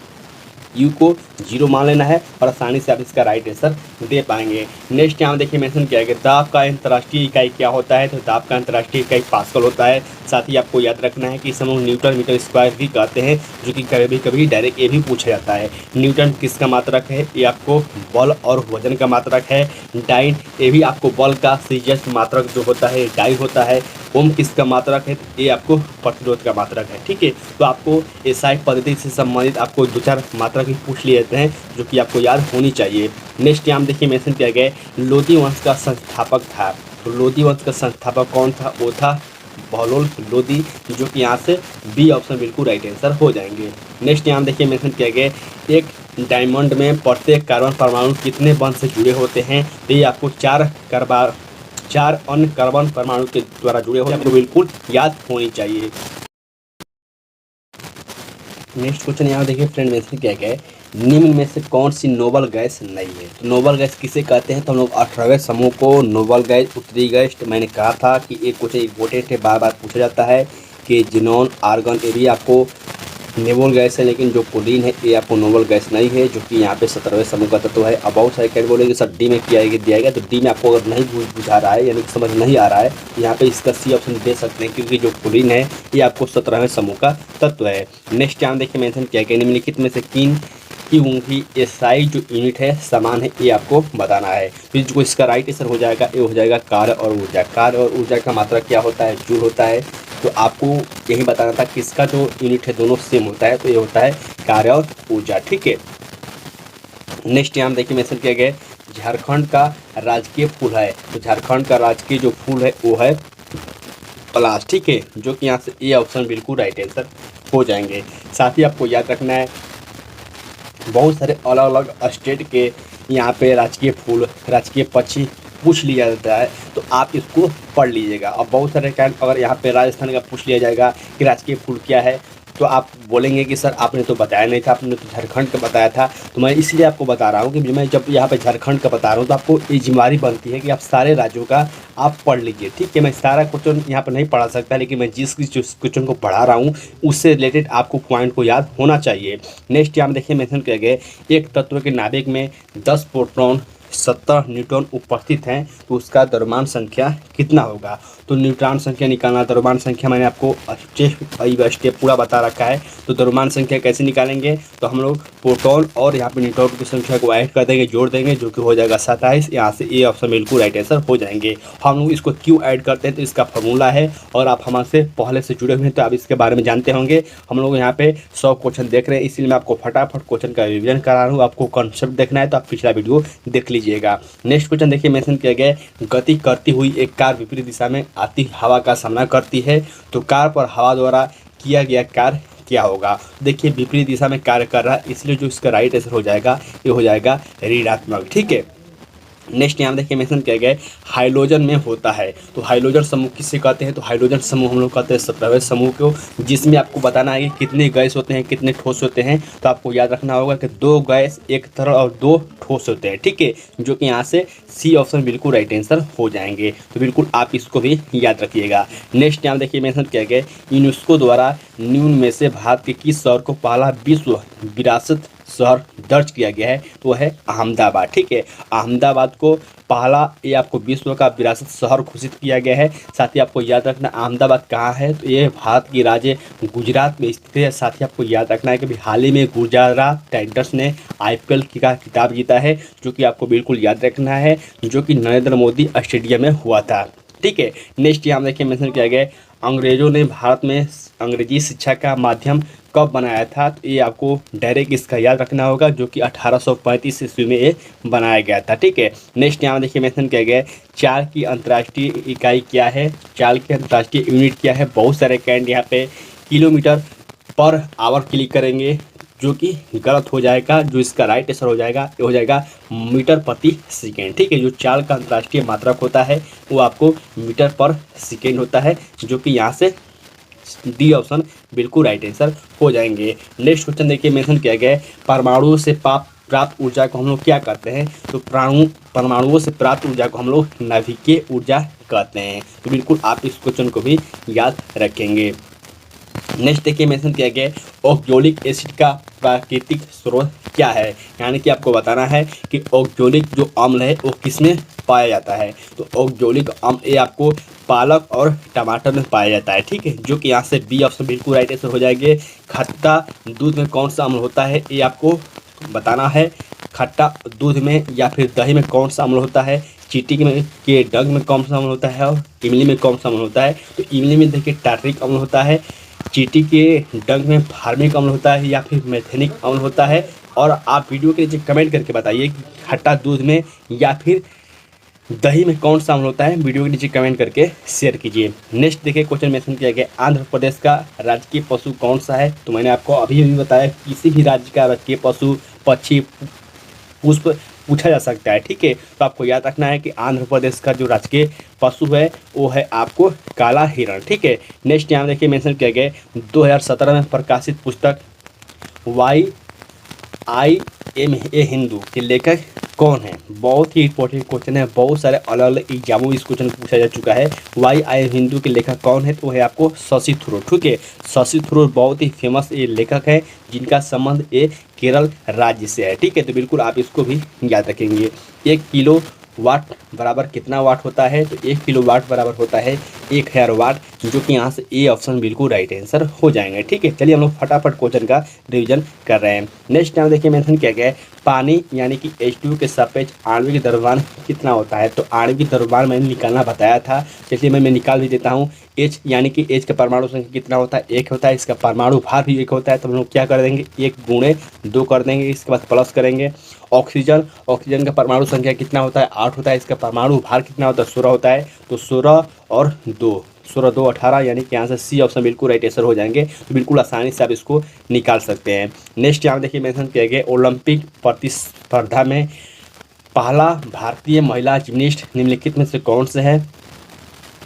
[SPEAKER 1] यू को 0 मान लेना है और आसानी से आप इसका राइट आंसर दे पाएंगे। नेक्स्ट यहाँ देखिए मेंशन किया गया दाब का अंतर्राष्ट्रीय इकाई क्या होता है। तो दाब का अंतर्राष्ट्रीय इकाई पास्कल होता है। साथ ही आपको याद रखना है कि इस हम न्यूटन मीटर स्क्वायर भी कहते हैं, जो कि कभी कभी डायरेक्ट ये भी पूछा जाता है। न्यूटन किसका मात्रक है, ये आपको बल और वजन का मात्रक है। डाइन ये भी आपको बल का सीरियस मात्रक जो होता है डाइन होता है। ओम किसका मात्रक है? ए आपको प्रतिरोध का मात्रक है। ठीक है, तो आपको एसआई पद्धति से संबंधित आपको 2-4 मात्रक भी पूछ लिए जाते हैं जो कि आपको याद होनी चाहिए। नेक्स्ट यहाँ देखिए मेंशन किया गया है लोदी वंश का संस्थापक था। तो लोदी वंश का संस्थापक कौन था? वो था बहलोल लोदी, जो कि यहाँ से बी ऑप्शन बिल्कुल राइट आंसर हो जाएंगे। नेक्स्ट यहाँ देखिए मेंशन किया गया है एक डायमंड में प्रत्येक कार्बन परमाणु कितने बंध से जुड़े होते हैं? तो ये आपको 4 अन्य कार्बन परमाणु के द्वारा जुड़े होते हैं, आपको बिल्कुल याद होनी चाहिए। नेक्स्ट क्वेश्चन यहाँ देखिए फ्रेंड मेंशन किया गया है निम्न में से कौन सी नोबल गैस नहीं है? तो नोबल गैस किसे कहते हैं? तो हम लोग 18वें समूह को नोबल गैस, उत्तरी गैस, मैंने कहा था कि एक क्वेश्चन इम्पोर्टेंट है, बार बार पूछा जाता है कि जिनॉन, आर्गन, ये भी आपको नोबल गैस है, लेकिन जो पोलीन है ये आपको नोबल गैस नहीं है, जो कि यहाँ पे 17वें समूह का तत्व है। अब बहुत सारे कैट बोलेंगे सर डी में किया दिया गया, तो डी में आपको अगर नहीं बुझा रहा है यानी कि समझ नहीं आ रहा है, यहाँ पे इसका सी ऑप्शन दे सकते हैं, क्योंकि जो पोलीन है ये आपको 17वें समूह का तत्व है। नेक्स्ट यहाँ देखिए मेंशन किया गया निम्नलिखित में से किन की उंगली एसआई जो यूनिट है समान है, ये आपको बताना है। फिर जो इसका राइट आंसर हो जाएगा ये हो जाएगा कार्य और ऊर्जा। कार्य और ऊर्जा का मात्रा क्या होता है? जूल होता है। तो आपको यही बताना था किसका जो यूनिट है दोनों सेम होता है, तो ये होता है कार्य और ऊर्जा। ठीक है, नेक्स्ट यहाँ देखिए मेंशन किया गया झारखंड का राजकीय फूल है। तो झारखंड का राजकीय जो फूल है वो है पलाश। ठीक है, जो कि यहाँ से ये ऑप्शन बिल्कुल राइट आंसर हो जाएंगे। साथ ही आपको याद रखना है बहुत सारे अलग अलग स्टेट के यहाँ पे राजकीय फूल, राजकीय पक्षी पूछ लिया जाता है, तो आप इसको पढ़ लीजिएगा। अब बहुत सारे टाइम अगर यहाँ पे राजस्थान का पूछ लिया जाएगा कि राजकीय फूल क्या है, तो आप बोलेंगे कि सर आपने तो बताया नहीं था, आपने तो झारखंड का बताया था। तो मैं इसलिए आपको बता रहा हूँ कि मैं जब यहाँ पे झारखंड का बता रहा हूँ तो आपको ये जिम्मेदारी बनती है कि आप सारे राज्यों का आप पढ़ लीजिए। ठीक है, मैं सारा क्वेश्चन यहाँ पर नहीं पढ़ा सकता, लेकिन मैं जिस क्वेश्चन को पढ़ा रहा हूँ उससे रिलेटेड आपको पॉइंट को याद होना चाहिए। नेक्स्ट यहाँ देखिए मेंशन किया गया एक तत्व के नाभिक में 10 प्रोटॉन 70 न्यूट्रॉन उपस्थित हैं, तो उसका द्रव्यमान संख्या कितना होगा? तो न्यूट्रॉन संख्या निकालना, द्रव्यमान संख्या मैंने आपको स्टेप पूरा बता रखा है। तो द्रव्यमान संख्या कैसे निकालेंगे? तो हम लोग प्रोटॉन और यहाँ पे न्यूट्रॉन की संख्या को ऐड कर देंगे, जोड़ देंगे, जो कि हो जाएगा 27। यहाँ से ए ऑप्शन बिल्कुल राइट आंसर हो जाएंगे। हम लोग इसको क्यों ऐड करते हैं? तो इसका फॉर्मूला है, और आप हमारे पहले से जुड़े हुए हैं तो आप इसके बारे में जानते होंगे। हम लोग यहाँ पे 100 क्वेश्चन देख रहे हैं, इसलिए मैं आपको फटाफट क्वेश्चन का रिविजन करा रहा हूँ। आपको कॉन्सेप्ट देखना है तो आप पिछला वीडियो देख लीजिएगा। नेक्स्ट क्वेश्चन देखिए मेंशन किया गया गति करती हुई एक कार विपरीत दिशा में आती हवा का सामना करती है, तो कार पर हवा द्वारा किया गया कार्य क्या होगा? देखिए विपरीत दिशा में कार्य कर रहा है, इसलिए जो इसका राइट आंसर हो जाएगा ये हो जाएगा ऋणात्मक। ठीक है, नेक्स्ट यहाँ देखिए मेंशन किया गया है हाइड्रोजन में होता है। तो हाइड्रोजन समूह किससे कहते हैं? तो हाइड्रोजन समूह हम लोग कहते हैं 17वें समूह को, जिसमें आपको बताना है कि कितने गैस होते हैं, कितने ठोस होते हैं। तो आपको याद रखना होगा कि 2 गैस, 1 तरल और 2 ठोस होते हैं। ठीक है, जो कि यहाँ से सी ऑप्शन बिल्कुल राइट आंसर हो जाएंगे। तो बिल्कुल आप इसको भी याद रखिएगा। नेक्स्ट यहाँ देखिए मेंशन किया गया यूनेस्को द्वारा निम्न में से भारत के किस शहर को पहला विश्व विरासत शहर दर्ज किया गया है? तो है अहमदाबाद। ठीक है, अहमदाबाद को पहला ये आपको विश्व का विरासत शहर घोषित किया गया है। साथ ही आपको याद रखना अहमदाबाद कहाँ है? तो ये भारत की राज्य गुजरात में स्थित है। साथ ही आपको याद रखना है कि हाल ही में गुजरात टाइटंस ने IPL का खिताब जीता है, जो कि आपको बिल्कुल याद रखना है, जो कि नरेंद्र मोदी स्टेडियम में हुआ था। ठीक है, नेक्स्ट यहाँ देखिए मेंशन किया गया अंग्रेजों ने भारत में अंग्रेजी शिक्षा का माध्यम कब बनाया था? तो ये आपको डायरेक्ट इसका याद रखना होगा, जो कि 1835 ईस्वी में ये बनाया गया था। ठीक है, नेक्स्ट यहाँ देखिए मेंशन किया गया चाल की अंतर्राष्ट्रीय इकाई क्या है? चाल की अंतर्राष्ट्रीय यूनिट क्या है? बहुत सारे कैंड यहाँ पे किलोमीटर पर आवर क्लिक करेंगे, जो कि गलत हो जाएगा। जो इसका राइट आंसर हो जाएगा ये हो जाएगा मीटर प्रति सेकेंड। ठीक है, जो चाल का अंतर्राष्ट्रीय मात्रक होता है वो आपको मीटर पर सेकेंड होता है, जो कि यहाँ से डी ऑप्शन बिल्कुल राइट आंसर हो जाएंगे। नेक्स्ट क्वेश्चन देखिए मेंशन किया गया है परमाणुओं से प्राप्त ऊर्जा को हम लोग क्या कहते हैं? तो परमाणुओं से प्राप्त ऊर्जा को हम लोग नाभिकीय ऊर्जा कहते हैं। तो बिल्कुल आप इस क्वेश्चन को भी याद रखेंगे। नेक्स्ट देखिए मेंशन किया गया ऑक्जेलिक एसिड का प्राकृतिक स्रोत क्या है? यानी कि आपको बताना है कि ऑक्जेलिक जो अम्ल है वो किसमें पाया जाता है? तो ऑक्जेलिक अम्ल ये आपको पालक और टमाटर में पाया जाता है। ठीक है, जो कि यहाँ से बी ऑप्शन बिल्कुल राइट आंसर हो जाएंगे। खट्टा दूध में कौन सा अम्ल होता है? ये आपको बताना है खट्टा दूध में या फिर दही में कौन सा अम्ल होता है, चींटी में के डंक में कौन सा अम्ल होता है और इमली में कौन सा अम्ल होता है। तो इमली में देखिए टार्ट्रिक अम्ल होता है, चींटी के डंक में फार्मिक अम्ल होता है या फिर मेथेनिक अम्ल होता है। और आप वीडियो के नीचे कमेंट करके बताइए कि खट्टा दूध में या फिर दही में कौन सा अम्ल होता है, वीडियो के नीचे कमेंट करके शेयर कीजिए। नेक्स्ट देखिए क्वेश्चन मेंशन किया गया, आंध्र प्रदेश का राजकीय पशु कौन सा है। तो मैंने आपको अभी भी बताया किसी भी राज्य का राजकीय पशु, पक्षी, पुष्प पूछा जा सकता है, ठीक है। तो आपको याद रखना है कि आंध्र प्रदेश का जो राजकीय पशु है वो है आपको काला हिरण, ठीक है। नेक्स्ट यहाँ देखिए मेंशन किया गया 2017 में प्रकाशित पुस्तक YIM हिंदू के लेखक कौन है। बहुत ही इंपॉर्टेंट क्वेश्चन है, बहुत सारे अलग अलग एग्जामों में इस क्वेश्चन पूछा जा चुका है। YIM हिंदू के लेखक कौन है, तो वो है आपको शशि थरूर, ठीक है। शशि थरूर बहुत ही फेमस ये लेखक है जिनका संबंध ये केरल राज्य से है, ठीक है। तो बिल्कुल आप इसको भी याद रखेंगे। 1 किलो वाट बराबर कितना वाट होता है, तो 1 किलो वाट बराबर होता है 1000 वाट, जो कि यहाँ से ए ऑप्शन बिल्कुल राइट आंसर हो जाएंगे, ठीक है। चलिए हम लोग फटाफट क्वेश्चन का रिवीजन कर रहे हैं। नेक्स्ट यहाँ देखिए मेंशन किया गया है पानी यानी कि H2 के सापेक्ष आणविक द्रव्यमान कितना होता है। तो आणविक द्रव्यमान मैंने निकालना बताया था, इसलिए मैं निकाल भी देता हूँ। H यानी कि H का परमाणु संख्या कितना होता है, 1 होता है। इसका परमाणु भार भी 1 होता है, तो हम लोग क्या कर देंगे 1 गुणे 2 कर देंगे, इसके बाद प्लस करेंगे। ऑक्सीजन का परमाणु संख्या कितना होता है 8 होता है, इसका परमाणु भार कितना होता है 16 होता है। तो 16 और 2 18 यानी कि यहाँ से सी ऑप्शन बिल्कुल राइट आंसर हो जाएंगे। तो बिल्कुल आसानी से आप इसको निकाल सकते हैं। नेक्स्ट यहाँ देखिए मेंशन किया गया ओलंपिक प्रतिस्पर्धा में पहला भारतीय महिला जिम्नास्ट निम्नलिखित में से कौन से है।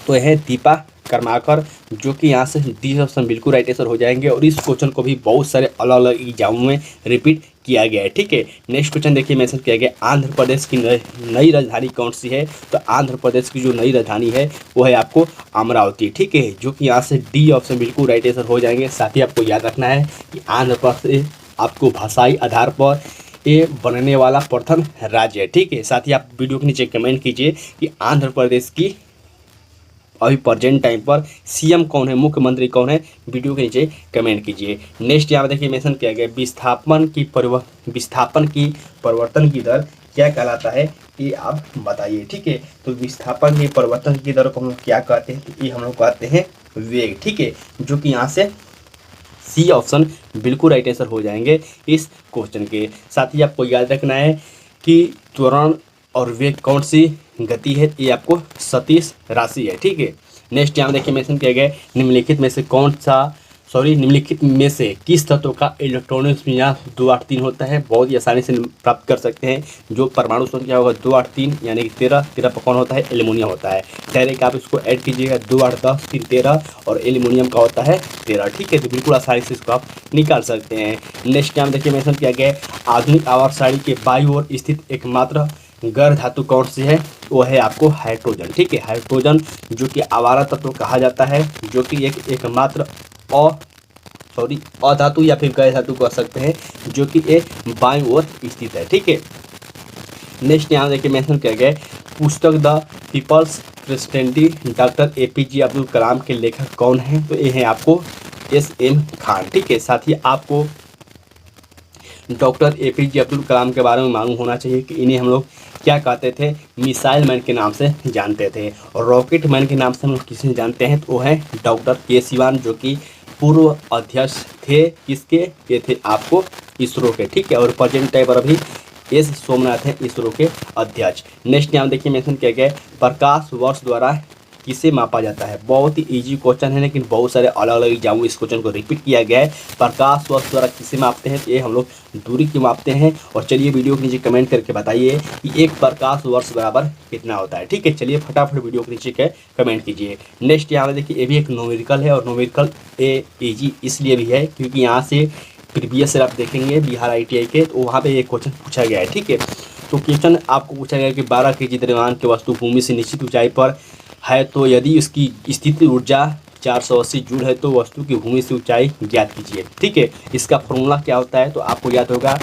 [SPEAKER 1] तो यह है दीपा कर्माकर, जो कि यहाँ से डी ऑप्शन बिल्कुल राइट आंसर हो जाएंगे। और इस क्वेश्चन को भी बहुत सारे अलग अलग एग्जामों में रिपीट किया गया है, ठीक है। नेक्स्ट क्वेश्चन देखिए मेंशन किया गया आंध्र प्रदेश की नई राजधानी कौन सी है। तो आंध्र प्रदेश की जो नई राजधानी है वो है आपको अमरावती, ठीक है, जो कि यहाँ से डी ऑप्शन बिल्कुल राइट आंसर हो जाएंगे। साथ ही आपको याद रखना है कि आंध्र प्रदेश आपको भाषाई आधार पर ये बनने वाला प्रथम राज्य है, ठीक है। साथ ही आप वीडियो के नीचे कमेंट कीजिए कि आंध्र प्रदेश की अभी प्रेजेंट टाइम पर सीएम कौन है, मुख्यमंत्री कौन है, वीडियो के नीचे कमेंट कीजिए। नेक्स्ट यहाँ देखिए मेंशन किया गया विस्थापन की परिवर्तन की दर क्या कहलाता है, ये आप बताइए, ठीक है। तो विस्थापन की परिवर्तन की दर को हम लोग क्या कहते हैं, तो ये हम लोग कहते हैं वेग, ठीक है, जो कि यहाँ से सी ऑप्शन बिल्कुल राइट आंसर हो जाएंगे इस क्वेश्चन के। साथ ही आपको याद रखना है कि त्वरण और वेग कौन सी गति है, ये आपको सदिश राशि है, ठीक है। नेक्स्ट यहाँ देखिए मेंशन किया गया निम्नलिखित में से किस तत्व का इलेक्ट्रॉनिक विन्यास 283 होता है। बहुत ही आसानी से प्राप्त कर सकते हैं। जो परमाणु संख्या होगा 283 यानी कि 13 पर कौन होता है, एल्यूमिनियम होता है। डायरेक्ट आप इसको ऐड कीजिएगा 2 8 10 3 13 और एल्यूमिनियम का होता है 13, ठीक है। तो बिल्कुल आसानी से इसको आप निकाल सकते हैं। नेक्स्ट यहाँ देखिए मेंशन किया गया आधुनिक आवर्त सारणी के बाईं ओर स्थित एकमात्र गैर धातु कौन सी है, वो है आपको हाइड्रोजन, ठीक है। हाइड्रोजन जो कि आवारा तत्व कहा जाता है, जो कि एकमात्र अधातु या फिर गैर धातु कह सकते हैं, जो कि एक बाईं ओर स्थित है, ठीक है। नेक्स्ट यहाँ देखिए मेंशन किया गया पुस्तक the people's president doctor APJ Abdul Kalam के लेखक कौन है। तो ये है आपको SM खान, ठीक है। साथ ही आपको डॉक्टर APJ अब्दुल कलाम के बारे में मालूम होना चाहिए कि इन्हें हम लोग क्या कहते थे, मिसाइल मैन के नाम से जानते थे। और रॉकेट मैन के नाम से हम लोग किसे जानते हैं, तो वो है डॉक्टर K सिवान, जो कि पूर्व अध्यक्ष थे किसके, ये थे आपको इसरो के, ठीक है। और प्रेजेंट टाइम पर अभी S सोमनाथ हैं इसरो के अध्यक्ष। नेक्स्ट यहाँ देखिए मेंशन किया गया प्रकाश वर्ष द्वारा किसे मापा जाता है। बहुत ही इजी क्वेश्चन है, लेकिन बहुत सारे अलग अलग एग्जामों इस क्वेश्चन को रिपीट किया गया है। प्रकाश वर्ष द्वारा किसे मापते हैं, तो ये हम लोग दूरी की मापते हैं। और चलिए वीडियो के नीचे कमेंट करके बताइए कि एक प्रकाश वर्ष बराबर कितना होता है, ठीक है। चलिए फटाफट वीडियो के नीचे कमेंट कीजिए। नेक्स्ट यहाँ देखिए ये भी एक न्यूमेरिकल है, और न्यूमेरिकल इजी इसलिए भी है क्योंकि यहाँ से प्रीवियस आप देखेंगे बिहार ITI के, तो वहाँ पे ये क्वेश्चन पूछा गया है, ठीक है। तो क्वेश्चन आपको पूछा गया कि 12 kg द्रव्यमान की वस्तु भूमि से निश्चित ऊंचाई पर है, तो यदि उसकी स्थिति ऊर्जा 480 जूल है, तो वस्तु की भूमि से ऊंचाई ज्ञात कीजिए, ठीक है। इसका फॉर्मूला क्या होता है, तो आपको याद होगा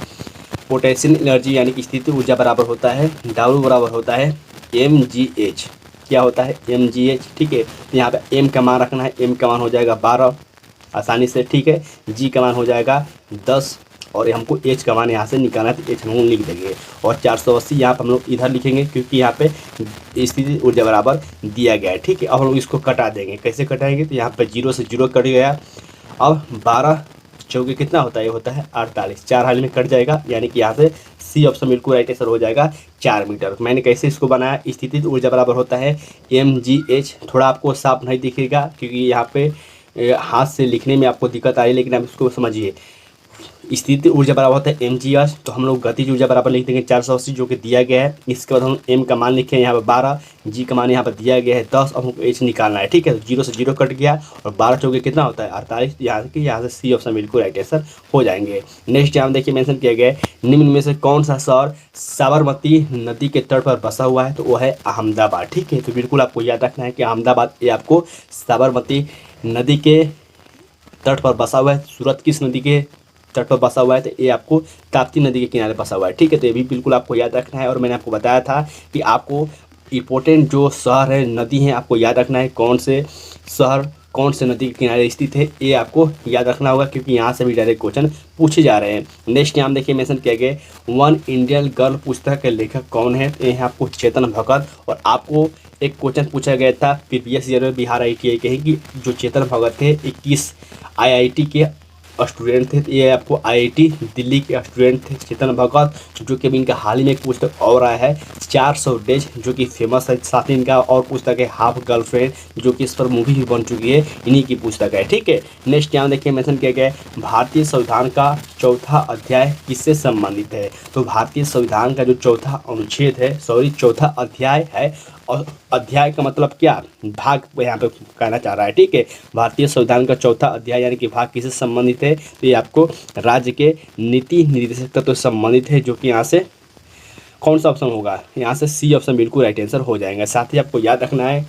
[SPEAKER 1] पोटेंशियल एनर्जी यानी कि स्थिति ऊर्जा बराबर होता है W बराबर होता है mgh। क्या होता है mgh, ठीक है। तो यहाँ पे m का मान रखना है, m का मान हो जाएगा 12 आसानी से, ठीक है। g का मान हो जाएगा 10 और ये हमको एच का मान यहाँ से निकालना है, तो एच हम लोग लिख देंगे। और 480 यहाँ पर हम लोग इधर लिखेंगे क्योंकि यहाँ पे स्थिति ऊर्जा बराबर दिया गया है। ठीक है, अब हम लोग इसको कटा देंगे। कैसे कटाएंगे, तो यहाँ पर 0 से 0 कट गया। अब 12 चौके कितना होता है, ये होता है 48, 4 हाल में कट जाएगा, यानी कि यहाँ से सी ऑप्शन बिल्कुल राइट आंसर हो जाएगा 4 मीटर। मैंने कैसे इसको बनाया, स्थितिज ऊर्जा बराबर होता है mgh। थोड़ा आपको साफ नहीं दिखेगा क्योंकि यहाँ पे हाथ से लिखने में आपको दिक्कत आ रही है, लेकिन आप इसको समझिए। स्थिति ऊर्जा बराबर होता है mgh, तो हम लोग गतिज ऊर्जा बराबर लिख देंगे 480 जो कि दिया गया है। इसके बाद हम m का मान लिखे यहाँ पर 12, g का मान यहाँ पर दिया गया है 10, अब हमको h निकालना है। ठीक है, तो 0 से 0 कट गया और 12 चौके कितना होता है 48, यहाँ से सी ऑप्शन बिल्कुल राइट आंसर हो जाएंगे। नेक्स्ट यहाँ देखिए मेंशन किया गया है, निम्न में से कौन सा शहर साबरमती नदी के तट पर बसा हुआ है, तो वो है अहमदाबाद। ठीक है, तो बिल्कुल आपको याद रखना है कि अहमदाबाद ये आपको साबरमती नदी के तट पर बसा हुआ है। सूरत किस नदी के तट पर बसा हुआ है, तो ये आपको ताप्ती नदी के किनारे बसा हुआ है। ठीक है, तो ये भी बिल्कुल आपको याद रखना है। और मैंने आपको बताया था कि आपको इम्पोर्टेंट जो शहर है, नदी है, आपको याद रखना है कौन से शहर कौन से नदी के किनारे स्थित है, ये आपको याद रखना होगा क्योंकि यहाँ से भी डायरेक्ट क्वेश्चन पूछे जा रहे हैं। नेक्स्ट यहाँ देखिए मेंशन किया गया वन इंडियन गर्ल पुस्तक के लेखक कौन है, तो ये है आपको चेतन भगत। और आपको एक क्वेश्चन पूछा गया था प्रीवियस ईयर में बिहार ITI के ही कि जो चेतन भगत थे 21 IIT के स्टूडेंट थे, तो ये आपको IIT दिल्ली के स्टूडेंट थे चेतन भगत, जो कि अभी इनका हाल ही में एक पुस्तक और आया है 400 डेज जो कि फेमस है। साथ ही इनका और पुस्तक है हाफ गर्लफ्रेंड, जो कि इस पर मूवी भी बन चुकी है, इन्हीं की पुस्तक है। ठीक है, नेक्स्ट यहाँ देखिए मेंशन किया गया है भारतीय संविधान का चौथा अध्याय किससे संबंधित है, तो भारतीय संविधान का जो चौथा अनुच्छेद है, चौथा अध्याय है, और अध्याय का मतलब क्या, भाग यहाँ पे कहना चाह रहा है। ठीक है, भारतीय संविधान का चौथा अध्याय यानी कि भाग किससे संबंधित है, तो ये आपको राज्य के नीति निर्देशक तत्व से संबंधित है, जो कि यहाँ से कौन सा ऑप्शन होगा, यहाँ से सी ऑप्शन बिल्कुल राइट आंसर हो जाएगा। साथ ही आपको याद रखना है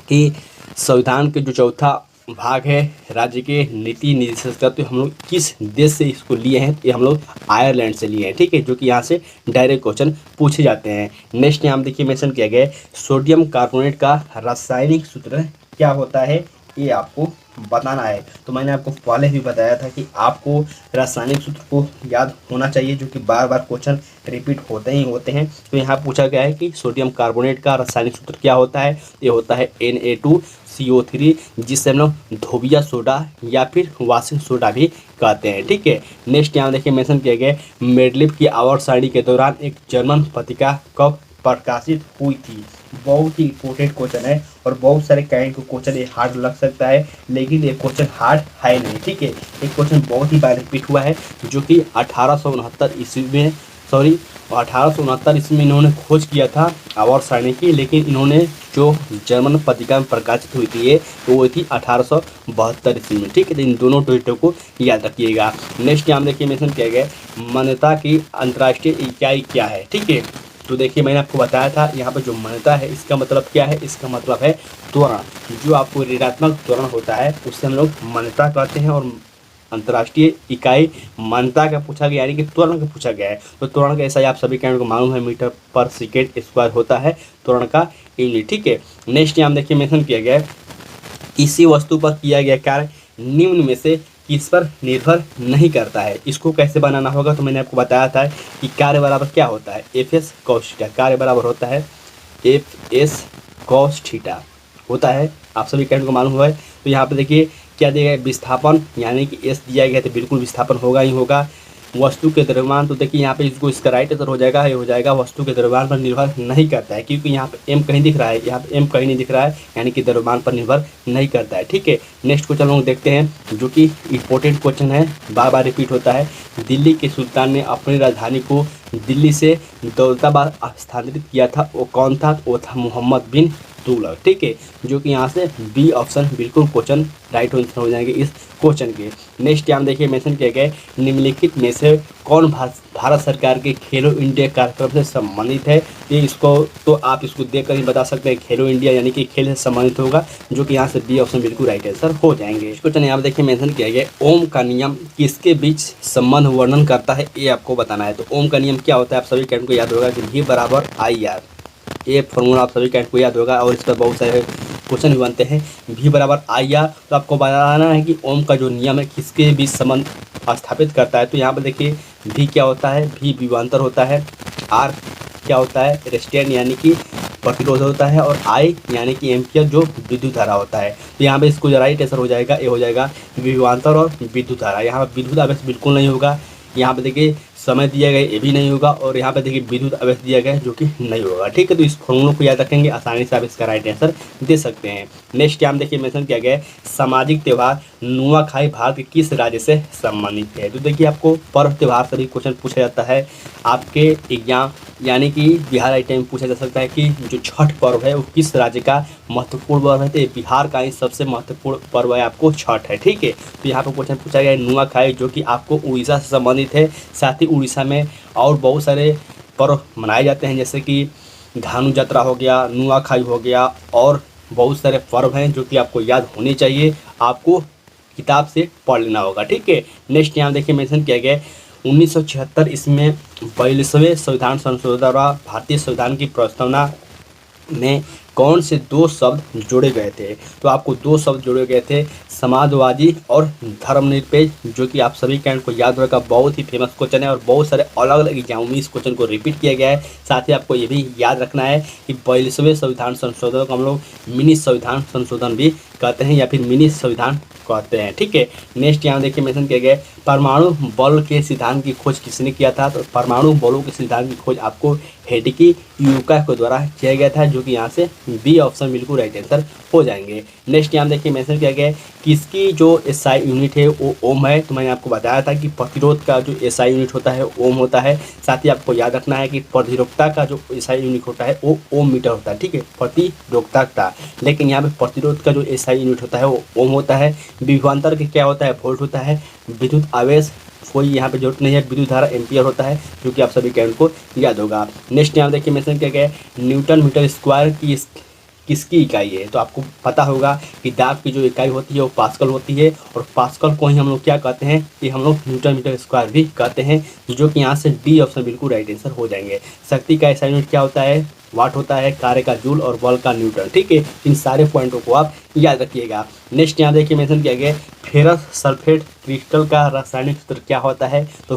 [SPEAKER 1] कि संविधान के जो चौथा भाग है राज्य के नीति निर्देशक तत्व, हम लोग किस देश से इसको लिए हैं, तो ये हम लोग आयरलैंड से लिए हैं। ठीक है, जो कि यहाँ से डायरेक्ट क्वेश्चन पूछे जाते हैं। नेक्स्ट यहाँ देखिए मेंशन किया गया है सोडियम कार्बोनेट का रासायनिक सूत्र क्या होता है, ये आपको बताना है। तो मैंने आपको पहले भी बताया था कि आपको रासायनिक सूत्र को याद होना चाहिए, जो कि बार बार क्वेश्चन रिपीट होते ही होते हैं। तो यहाँ पूछा गया है कि सोडियम कार्बोनेट का रासायनिक सूत्र क्या होता है, ये होता है Na2CO3, जिससे हम लोग धोबिया सोडा या फिर वाशिंग सोडा भी कहते हैं। ठीक है, नेक्स्ट यहाँ देखिए मेंशन किया गया मेडलिफ की आवर्त सारणी के दौरान एक जर्मन पत्रिका कब प्रकाशित हुई थी। बहुत ही इंपॉर्टेंट क्वेश्चन है और बहुत सारे काइंड को क्वेश्चन ये हार्ड लग सकता है, लेकिन ये क्वेश्चन हार्ड है नहीं। ठीक है, एक क्वेश्चन बहुत ही बार रिपीट हुआ है, जो कि 1869 ईस्वी में 1869 ईस्वी में इन्होंने खोज किया था आवर्त सारणी की, लेकिन इन्होंने जो जर्मन पत्रिका में प्रकाशित हुई थी ये, तो वो थी 1872 ईस्वी में। ठीक है, तो इन दोनों डेटों को याद रखिएगा। नेक्स्ट यहाँ देखिए मेंशन किया गया मान्यता की अंतर्राष्ट्रीय इकाई क्या है। ठीक है, तो देखिए मैंने आपको बताया था यहाँ पर जो मान्यता है इसका मतलब क्या है, इसका मतलब है त्वरण। जो आपको ऋणात्मक त्वरण होता है उससे हम लोग मान्यता कहते हैं, और अंतर्राष्ट्रीय इकाई मान्यता का पूछा गया यानी कि त्वरण का पूछा गया है। तो त्वरण का ऐसा ही आप सभी कैंड को मालूम है मीटर पर सेकेंड स्क्वायर होता है त्वरण का यूनिट। ठीक है, नेक्स्ट यहाँ देखिए मेंशन किया गया है किसी वस्तु पर किया गया कार्य निम्न में से किस पर निर्भर नहीं करता है। इसको कैसे बनाना होगा, तो मैंने आपको बताया था कि कार्य बराबर क्या होता है FS cos थीटा, कार्य बराबर होता है FS cos थीटा होता है, आप सभी कैंड को मालूम हुआ है। तो यहाँ पे देखिए क्या दिया गया विस्थापन, यानी कि S दिया गया तो बिल्कुल विस्थापन होगा ही होगा। वस्तु के द्रव्यमान, तो देखिए यहाँ पे इसको इसका राइट आंसर हो जाएगा, ये हो जाएगा वस्तु के द्रव्यमान पर निर्भर नहीं करता है, क्योंकि यहाँ पे M कहीं दिख रहा है, यहाँ पे M कहीं नहीं दिख रहा है, यानी कि द्रव्यमान पर निर्भर नहीं करता है। ठीक है, नेक्स्ट क्वेश्चन लोग देखते हैं, जो कि इंपॉर्टेंट क्वेश्चन है, बार बार रिपीट होता है। दिल्ली के सुल्तान ने अपनी राजधानी को दिल्ली से दौलताबाद स्थानांतरित किया था, वो कौन था, वो था मोहम्मद बिन तुगलक। ठीक है, जो कि यहाँ से बी ऑप्शन बिल्कुल क्वेश्चन राइट आंसर हो जाएंगे इस क्वेश्चन के। नेक्स्ट यहाँ देखिए मेंशन किया गया निम्नलिखित में से कौन भारत सरकार के खेलो इंडिया कार्यक्रम से संबंधित है। ये इसको तो आप इसको देख कर ही बता सकते हैं, खेलो इंडिया यानी कि खेल से संबंधित होगा, जो कि यहाँ से बी ऑप्शन बिल्कुल राइट आंसर हो जाएंगे। इस क्वेश्चन यहाँ देखिए मेंशन किया गया ओम का नियम किसके बीच संबंध वर्णन करता है, ये आपको बताना है। तो ओम का नियम क्या होता है, आप सभी कैंड को याद होगा कि V बराबर IR, ये फॉर्मूला आप सभी कैंड को याद होगा और इस पर बहुत सारे क्वेश्चन भी बनते हैं। V बराबर IR, तो आपको बताना है कि ओम का जो नियम है किसके बीच संबंध स्थापित करता है। तो यहाँ पर देखिए भी क्या होता है, भी विभवांतर होता है, आर क्या होता है, रेजिस्टेंस यानी कि प्रतिरोध होता है, और आई यानी कि एम्पियर जो विद्युत धारा होता है। तो यहाँ पे इसको जो राइट आंसर हो जाएगा ये हो जाएगा विभवांतर और विद्युत धारा। यहाँ पर विद्युत आवेश बिल्कुल नहीं होगा, यहाँ पे देखिए समय दिया गया ये भी नहीं होगा, और यहाँ पे देखिए विद्युत आवेश दिया गया है जो कि नहीं होगा। ठीक है, तो इस फॉर्मूला को याद रखेंगे, आसानी से आप इसका राइट आंसर दे सकते हैं। नेक्स्ट यहाँ देखिए मेंशन किया गया है सामाजिक त्यौहार नुआखाई भारत के किस राज्य से संबंधित है। तो देखिए आपको पर्व त्यौहार से भी क्वेश्चन पूछा जाता है आपके एग्जाम, यानी कि बिहार आईटीआई में पूछा जा सकता है कि जो छठ पर्व है वो किस राज्य का महत्वपूर्ण पर्व है। तो बिहार का ही सबसे महत्वपूर्ण पर्व है आपको छठ है। ठीक है, तो यहाँ पर क्वेश्चन पूछा गया है नुआखाई जो कि आपको उड़ीसा से संबंधित है। साथ ही उड़ीसा में और बहुत सारे पर्व मनाए जाते हैं, जैसे कि धानु यात्रा हो गया, नुआखाई हो गया, और बहुत सारे पर्व हैं जो कि आपको याद होने चाहिए, आपको किताब से पढ़ लेना होगा। ठीक है, नेक्स्ट यहाँ देखिए मेंशन किया गया है 1976 इसमें 42वें संविधान संशोधन द्वारा भारतीय संविधान की प्रस्तावना में कौन से दो शब्द जोड़े गए थे। तो आपको दो शब्द जोड़े गए थे, समाजवादी और धर्मनिरपेक्ष, जो कि आप सभी कैंड को याद रखा, बहुत ही फेमस क्वेश्चन है और बहुत सारे अलग अलग एग्जामों में इस क्वेश्चन को रिपीट किया गया है। साथ ही आपको ये भी याद रखना है कि 42वें संविधान संशोधन को हम लोग मिनी संविधान संशोधन भी कहते हैं या फिर मिनी संविधान कहते हैं। ठीक है, नेक्स्ट यहाँ देखिए मेंशन किया गया परमाणु बल के सिद्धांत की खोज किसने किया था। तो परमाणु बलों के सिद्धांत की खोज आपको हेडिकी यूका के द्वारा किया गया था, जो कि यहाँ से बी ऑप्शन बिल्कुल राइट आंसर हो जाएंगे। नेक्स्ट यहाँ देखिए मेंशन किया गया है किसकी जो एसआई यूनिट है वो ओम है। तो मैंने आपको बताया था कि प्रतिरोध का जो एसआई यूनिट होता है ओम होता है। साथ ही आपको याद रखना है कि प्रतिरोधकता का जो एसआई यूनिट होता है वो ओम मीटर होता है। ठीक है, प्रतिरोधकता, लेकिन यहाँ पे प्रतिरोध का जो एसआई यूनिट होता है वो ओम होता है। विभवांतर के क्या होता है, वोल्ट होता है। विद्युत आवेश कोई यहाँ पे जरूरत नहीं है, विद्युत धारा एम्पियर होता है, जो कि आप सभी कैंड को याद होगा। नेक्स्ट यहाँ देखिए मेंशन किया गया है न्यूटन मीटर स्क्वायर की किसकी इकाई है। तो आपको पता होगा कि दाब की जो इकाई होती है वो पास्कल होती है, और पास्कल को ही हम लोग क्या कहते हैं कि हम लोग न्यूटन मीटर स्क्वायर भी कहते हैं, जो कि यहाँ से डी ऑप्शन बिल्कुल राइट आंसर हो जाएंगे। शक्ति का एसआई यूनिट क्या होता है, वाट होता है, कार्य का जूल और बल का न्यूटन। ठीक है, इन सारे पॉइंटों को आप याद रखिएगा। नेक्स्ट यहाँ देखिए मेंशन किया गया फेरस सल्फेट क्रिस्टल का रासायनिक सूत्र क्या होता है। तो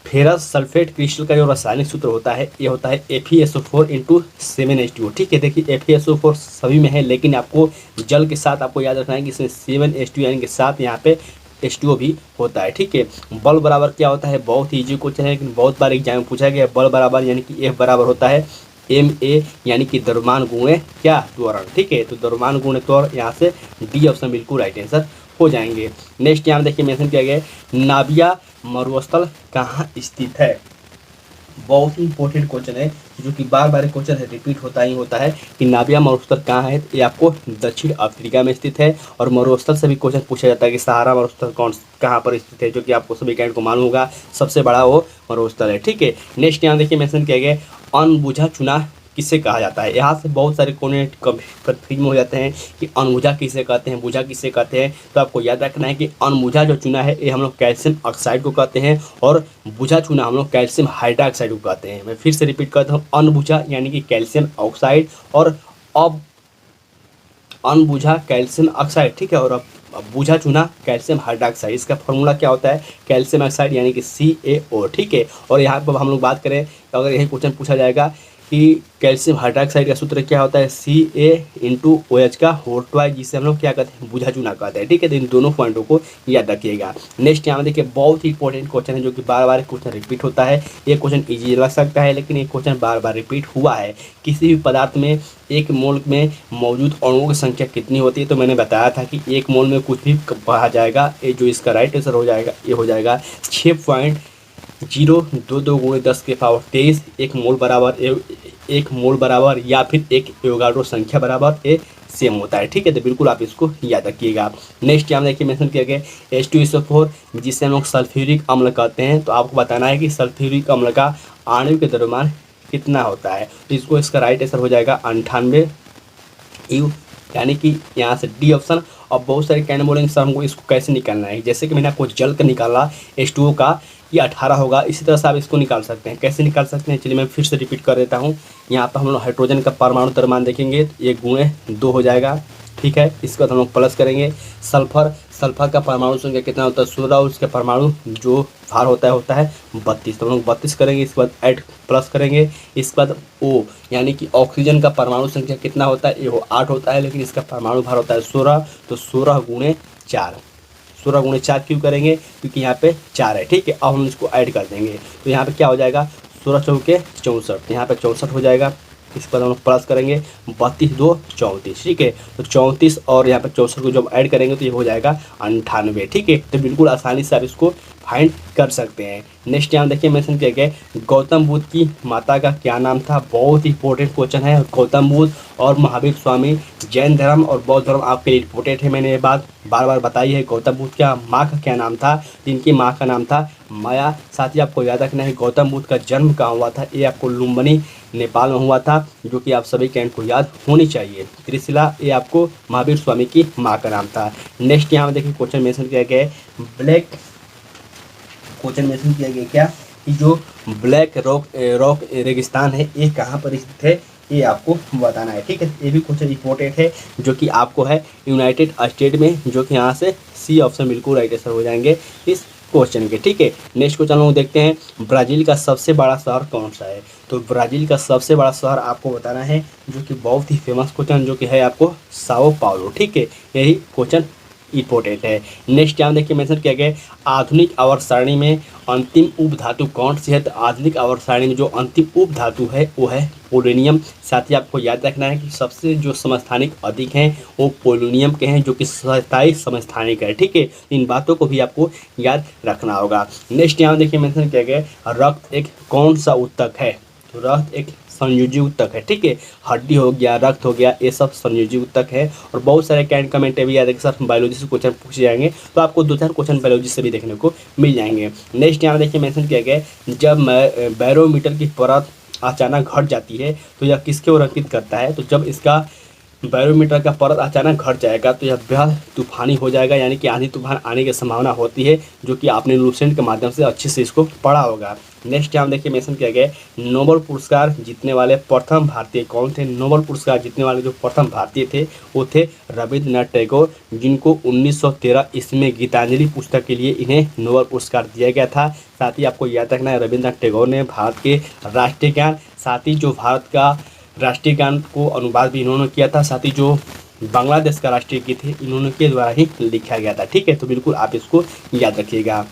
[SPEAKER 1] फेरस सल्फेट क्रिस्टल का जो रासायनिक सूत्र होता है ये होता है FeSO4 × 7H2O। ठीक है, देखिए FeSO4 सभी में है, लेकिन आपको जल के साथ आपको याद रखना है कि इसमें 7H2 यानी कि साथ यहाँ पे H2O भी होता है। ठीक है, बल बराबर क्या होता है, बहुत ही ईजी क्वेश्चन है, लेकिन बहुत बार एग्जाम में पूछा गया है। बल बराबर यानी कि F बराबर होता है MA यानी कि द्रव्यमान गुणे क्या, त्वरण। ठीक है, तो द्रव्यमान गुणे त्वरण, यहाँ से डी ऑप्शन बिल्कुल राइट आंसर हो जाएंगे। नेक्स्ट यहाँ देखिए मेंशन किया गया है नाभिया मरुस्थल कहाँ स्थित है। बहुत ही इंपॉर्टेंट क्वेश्चन है, जो कि बार बार क्वेश्चन है रिपीट होता ही होता है कि नाभिया मरुस्थल कहाँ है। ये आपको दक्षिण अफ्रीका में स्थित है, और मरुस्थल से भी क्वेश्चन पूछा जाता है कि सहारा मरुस्थल कहाँ पर स्थित है, जो कि आपको सभी कैंड को मालूम होगा, सबसे बड़ा वो मरुस्थल है। ठीक है, नेक्स्ट यहाँ देखिए मेंशन किया गया अनबुझा चुनाव किसे कहा जाता है। यहाँ से बहुत सारे कोने कन्फ्यूज हो जाते हैं कि अनबुझा किसे कहते हैं, बुझा किसे कहते हैं। तो आपको याद रखना है कि अनबुझा जो चूना है ये हम लोग कैल्शियम ऑक्साइड को कहते हैं, और बुझा चूना हम लोग कैल्शियम हाइड्रोक्साइड को कहते हैं। मैं फिर से रिपीट करता हूँ, अनबुझा यानी कि कैल्शियम ऑक्साइड, और अब अनबुझा कैल्शियम ऑक्साइड। ठीक है, और अब बुझा चूना कैल्शियम हाइड्रोक्साइड। इसका फॉर्मूला क्या होता है, कैल्शियम ऑक्साइड यानी कि CaO। ठीक है, और यहाँ पर हम लोग बात करें तो अगर यही क्वेश्चन पूछा जाएगा कि कैल्शियम हाइड्रोक्साइड का सूत्र क्या होता है, Ca₂OH का होल ट्वाइस, जिसे हम लोग क्या कहते हैं, बुझा चूना कहते हैं। ठीक है, तो इन दोनों पॉइंटों को याद रखिएगा। नेक्स्ट यहाँ देखिए बहुत ही इंपॉर्टेंट क्वेश्चन है, जो कि बार बार क्वेश्चन रिपीट होता है। ये क्वेश्चन इजी लग सकता है, लेकिन ये क्वेश्चन बार बार रिपीट हुआ है। किसी भी पदार्थ में एक मोल में मौजूद अणुओं की संख्या कितनी होती है। तो मैंने बताया था कि एक मोल में कुछ भी कहा जाएगा, ये जो इसका राइट आंसर हो जाएगा ये हो जाएगा 6.022 × 10⁻23। एक मोल बराबर या फिर एक एवोगाड्रो संख्या बराबर ए सेम होता है। ठीक है, तो बिल्कुल आप इसको याद रखिएगा। नेक्स्ट यहाँ देखिए मेंशन किया गया H2SO4 जिसे हम लोग सल्फ्यूरिक अम्ल कहते हैं। तो आपको बताना है कि सल्फ्यूरिक अम्ल का आणविक द्रव्यमान कितना होता है। तो इसको इसका राइट आंसर हो जाएगा 98 U, यानी कि यहाँ से डी ऑप्शन। और बहुत सारे कैंड बोलेंगे सर हमको इसको कैसे निकालना है, जैसे कि मैंने आपको जल का निकाला H2O का, ये 18 होगा। इसी तरह से आप इसको निकाल सकते हैं। कैसे निकाल सकते हैं, चलिए मैं फिर से रिपीट कर देता हूँ। यहाँ पर हम लोग हाइड्रोजन का परमाणु द्रव्यमान देखेंगे तो 1 × 2 हो जाएगा। ठीक है, इसके बाद हम लोग प्लस करेंगे सल्फर सल्फर का परमाणु संख्या कितना होता है 16 और उसके परमाणु जो भार होता है 32। तो हम लोग 32 करेंगे, इसके बाद ऐड प्लस करेंगे, इसके बाद O यानी कि ऑक्सीजन का परमाणु संख्या कितना होता है, ये 8 होता है, लेकिन इसका परमाणु भार होता है 16। तो 16 गुणे 4, 16 गुणे 4 क्यों करेंगे, क्योंकि यहाँ पे 4 है। ठीक है, अब हम इसको ऐड कर देंगे तो यहाँ पे क्या हो जाएगा 16 चौके 64, यहाँ पे 64 हो जाएगा। इस पर हम लोग प्लस करेंगे 32 2 34। ठीक है, तो 34 और यहाँ पे 64 को जब ऐड करेंगे तो ये हो जाएगा 98। ठीक है, तो बिल्कुल आसानी से आप इसको फाइंड कर सकते हैं। नेक्स्ट यहाँ देखिए मेंशन किया गया गौतम बुद्ध की माता का क्या नाम था। बहुत ही इंपॉर्टेंट क्वेश्चन है। गौतम बुद्ध और महावीर स्वामी जैन धर्म और बौद्ध धर्म आपके लिए इंपॉर्टेंट है। मैंने ये बात बार बार बताई है। गौतम बुद्ध का माँ का क्या नाम था, जिनकी माँ का नाम था माया। साथ ही आपको याद रखना है गौतम बुद्ध का जन्म कहाँ हुआ था, ये आपको लुम्बिनी नेपाल में हुआ था, जो कि आप सभी कैंट को याद होनी चाहिए। त्रिशिला ये आपको महावीर स्वामी की माँ का नाम था। नेक्स्ट यहाँ देखिए क्वेश्चन मेंशन किया गया है ब्लैक, क्वेश्चन मेंशन किया गया क्या कि जो ब्लैक रॉक रेगिस्तान है ये कहाँ पर स्थित है, ये आपको बताना है। ठीक है, ये भी क्वेश्चन इंपॉर्टेंट है जो कि आपको है यूनाइटेड स्टेट में, जो कि यहाँ से सी ऑप्शन बिल्कुल राइट आंसर हो जाएंगे इस क्वेश्चन के। ठीक है, नेक्स्ट क्वेश्चन हम लोग देखते हैं ब्राज़ील का सबसे बड़ा शहर कौन सा है। तो ब्राज़ील का सबसे बड़ा शहर आपको बताना है, जो कि बहुत ही फेमस क्वेश्चन जो कि है आपको साओ पाउलो। ठीक है, यही क्वेश्चन इंपॉर्टेंट है। नेक्स्ट यहाँ देखिए मेंशन किया गया आधुनिक आवर्त सारणी में अंतिम उप धातु कौन सी है। तो आधुनिक आवर्त सारणी में जो अंतिम उप धातु है वो है पोलोनियम। साथ ही आपको याद रखना है कि सबसे जो समस्थानिक अधिक हैं वो पोलोनियम के हैं, जो कि 27 समस्थानिक है। ठीक है, इन बातों को भी आपको याद रखना होगा। नेक्स्ट यहाँ देखिए मेंशन किया गया रक्त एक कौन सा ऊतक है। तो रक्त एक संयोजी ऊतक है। ठीक है, हड्डी हो गया, रक्त हो गया, ये सब संयोजी ऊतक है। और बहुत सारे कैंट कमेंट भी याद है कि सर बायोलॉजी से क्वेश्चन पूछे जाएंगे, तो आपको 2-4 क्वेश्चन बायोलॉजी से भी देखने को मिल जाएंगे। नेक्स्ट यहाँ देखिए मेंशन किया गया जब बैरोमीटर की परत अचानक घट जाती है तो यह किसके ओर अंकित करता है। तो जब इसका बैरोमीटर का परत अचानक घट जाएगा तो यह बेहद तूफानी हो जाएगा, यानी कि आंधी तूफान आने की संभावना होती है, जो कि आपने लूसेंट के माध्यम से अच्छे से इसको पढ़ा होगा। नेक्स्ट यहाँ देखिए मेंशन किया गया नोबेल पुरस्कार जीतने वाले प्रथम भारतीय कौन थे। नोबेल पुरस्कार जीतने वाले जो प्रथम भारतीय थे वो थे रविंद्रनाथ टैगोर, जिनको 1913 ईस्वी में गीतांजलि पुस्तक के लिए इन्हें नोबेल पुरस्कार दिया गया था। साथ ही आपको याद रखना है रविंद्रनाथ टैगोर ने भारत के राष्ट्रीय गान, साथ ही जो भारत का राष्ट्रीय गान को अनुवाद भी इन्होंने किया था। साथ ही जो बांग्लादेश का राष्ट्रीय गीत है इन्होंने के द्वारा ही लिखा गया था। ठीक है, तो बिल्कुल आप इसको याद रखिएगा।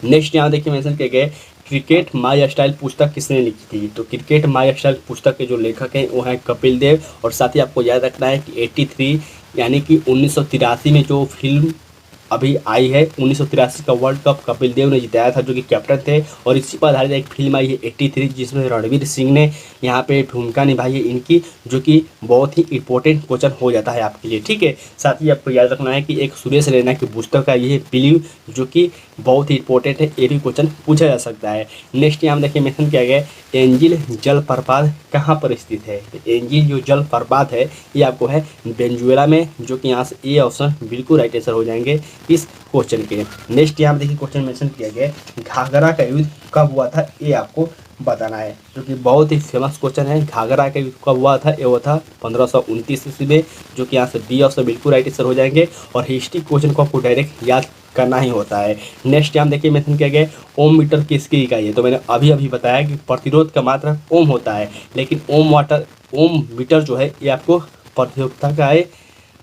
[SPEAKER 1] नेक्स्ट यहाँ देखिए मेंशन किए गए क्रिकेट माई स्टाइल पुस्तक किसने लिखी थी। तो क्रिकेट माई स्टाइल पुस्तक के जो लेखक हैं वो हैं कपिल देव। और साथ ही आपको याद रखना है कि 83 यानी कि 1983 में जो फिल्म अभी आई है 1983 का वर्ल्ड कप कपिल देव ने जिताया था, जो कि कैप्टन थे। और इसी पर आधारित एक फिल्म आई है 83, जिसमें रणवीर सिंह ने यहाँ पे भूमिका निभाई है इनकी, जो कि बहुत ही इंपॉर्टेंट क्वेश्चन हो जाता है आपके लिए। ठीक है, साथ ही आपको याद रखना है कि एक सुरेश रैना की पुस्तक का ये बिलीव, जो कि बहुत ही इंपॉर्टेंट है, ये भी क्वेश्चन पूछा जा सकता है। नेक्स्ट यहाँ देखिए मेंशन किया गया एंजिल जलप्रपात कहाँ पर स्थित है। एंजिल जो जलप्रपात है ये आपको है वेनेजुएला में, जो कि यहाँ से ए ऑप्शन बिल्कुल राइट आंसर हो जाएंगे इस क्वेश्चन के। नेक्स्ट यहाँ देखिए क्वेश्चन मेंशन किया गया घाघरा का युद्ध कब हुआ था, ये आपको बताना है, जो कि बहुत ही फेमस क्वेश्चन है। घाघरा का युद्ध कब हुआ था, ये हुआ था 1529 ईस्वी में, जो कि यहाँ से बी ऑप्शन बिल्कुल राइट आंसर हो जाएंगे। और हिस्ट्री क्वेश्चन को आपको डायरेक्ट याद करना ही होता है। नेक्स्ट यहाँ देखिए मेंशन किया गया ओम मीटर किसकी इकाई है। तो मैंने अभी अभी बताया कि प्रतिरोध का मात्रक ओम होता है, लेकिन ओम मीटर जो है ये आपको प्रतिरोधकता का है,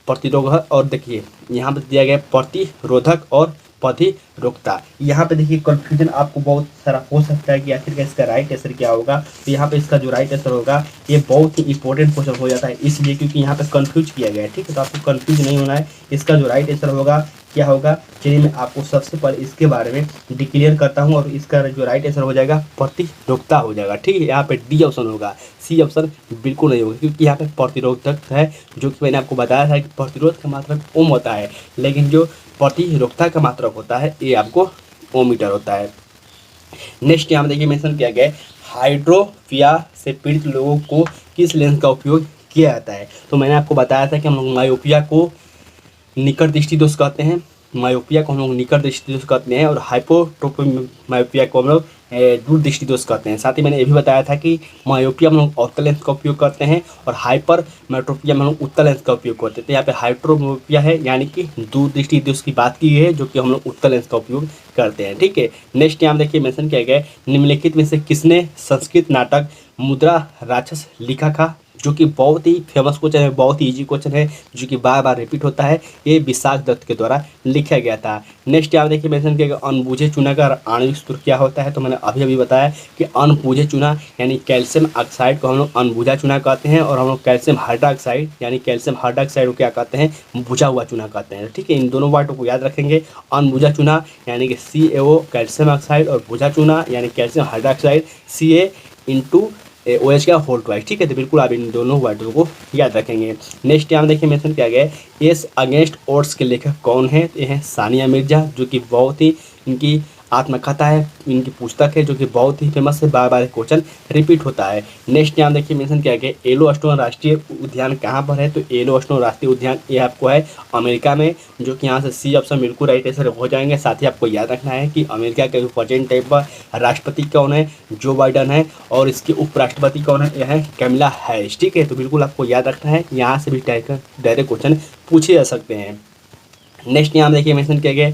[SPEAKER 1] प्रतिरोधक। और देखिए यहाँ पे दिया गया प्रतिरोधक और प्रतिरोधकता। यहाँ पे देखिए कंफ्यूजन आपको बहुत सारा हो सकता है कि आखिर इसका राइट आंसर क्या होगा। तो यहाँ पे इसका जो राइट आंसर होगा ये बहुत ही इंपॉर्टेंट क्वेश्चन हो जाता है, इसलिए क्योंकि यहाँ पे कंफ्यूज किया गया है। ठीक है, तो आपको कंफ्यूज नहीं होना है। इसका जो राइट आंसर होगा क्या होगा, चलिए मैं आपको सबसे पहले इसके बारे में डिक्लेयर करता हूँ। और इसका जो राइट आंसर हो जाएगा प्रतिरोधकता हो जाएगा। ठीक है, यहाँ पे डी ऑप्शन होगा, सी ऑप्शन बिल्कुल नहीं होगा, क्योंकि यहाँ पे प्रतिरोधक है, जो कि मैंने आपको बताया था कि प्रतिरोध का मात्रक ओम होता है, लेकिन जो प्रतिरोधकता का मात्रक होता है ये आपको ओम मीटर होता है। नेक्स्ट यहाँ देखिए मेंशन किया गया हाइड्रोपिया से पीड़ित लोगों को किस लेंस का उपयोग किया जाता है। तो मैंने आपको बताया था कि हम लोग मायोपिया को निकट दृष्टि दोष कहते हैं, मायोपिया को हम लोग निकट दृष्टि दोष कहते हैं, और हाइपोट्रोपिक मायोपिया को हम लोग दूरदृष्टि दोष कहते हैं। साथ ही मैंने ये भी बताया था कि मायोपिया में हम लोग अवतल लेंस का उपयोग करते हैं और हाइपर मेट्रोपिया में हम लोग उत्तल लेंस का उपयोग करते हैं। तो यहाँ पे हाइड्रोमोपिया है यानी कि दूरदृष्टि दोष की बात की है, जो कि हम लोग उत्तल लेंस का उपयोग करते हैं। ठीक है, नेक्स्ट यहाँ देखिए मेंशन किया गया है, निम्नलिखित में से किसने संस्कृत नाटक मुद्रा राक्षस लिखा था, जो कि बहुत ही फेमस क्वेश्चन है, बहुत ही इजी क्वेश्चन है, जो कि बार बार रिपीट होता है। ये विशाख दत्त के द्वारा लिखा गया था। नेक्स्ट यहाँ देखिए मेंशन किया गया, अनबुझे चूना का आणविक सूत्र क्या होता है। तो मैंने अभी अभी बताया कि अनबुझे चूना यानी कैल्शियम ऑक्साइड को हम लोग अनबुझा चूना कहते हैं, और हम लोग कैल्शियम हाइड्रोक्साइड यानी कैल्शियम हाइड्रोक्साइड को क्या कहते हैं, बुझा हुआ चूना कहते हैं। ठीक है, इन दोनों वर्ड को याद रखेंगे। अनबुझा चूना यानी कि CaO कैल्शियम ऑक्साइड, और बुझा चूना यानी calcium hydroxide Ca into OH का होल ट्वाइस। ठीक है, तो बिल्कुल आप इन दोनों वर्डों को याद रखेंगे। नेक्स्ट यहाँ देखिए मेंशन किया गया है, एस अगेंस्ट ओड्स के लेखक कौन है। तो ये है सानिया मिर्जा, जो कि बहुत ही इनकी आत्मकथा है, इनकी पुस्तक है, जो कि बहुत ही फेमस है, बार बार क्वेश्चन रिपीट होता है। नेक्स्ट यहाँ देखिए मेंशन किया गया, येलोस्टोन राष्ट्रीय उद्यान कहाँ पर है। तो येलोस्टोन राष्ट्रीय उद्यान ये आपको है अमेरिका में, जो कि यहाँ से सी ऑप्शन बिल्कुल राइट आंसर हो जाएंगे। साथ ही आपको याद रखना है कि अमेरिका के रिप्रेजेंटेटिव राष्ट्रपति कौन है, जो बाइडन है, और इसके उपराष्ट्रपति कौन है, यह है कैमला हैरिस। ठीक है, तो बिल्कुल आपको याद रखना है, यहाँ से भी डायरेक्ट क्वेश्चन पूछे जा सकते हैं। नेक्स्ट यहाँ देखिए मेंशन किया गया,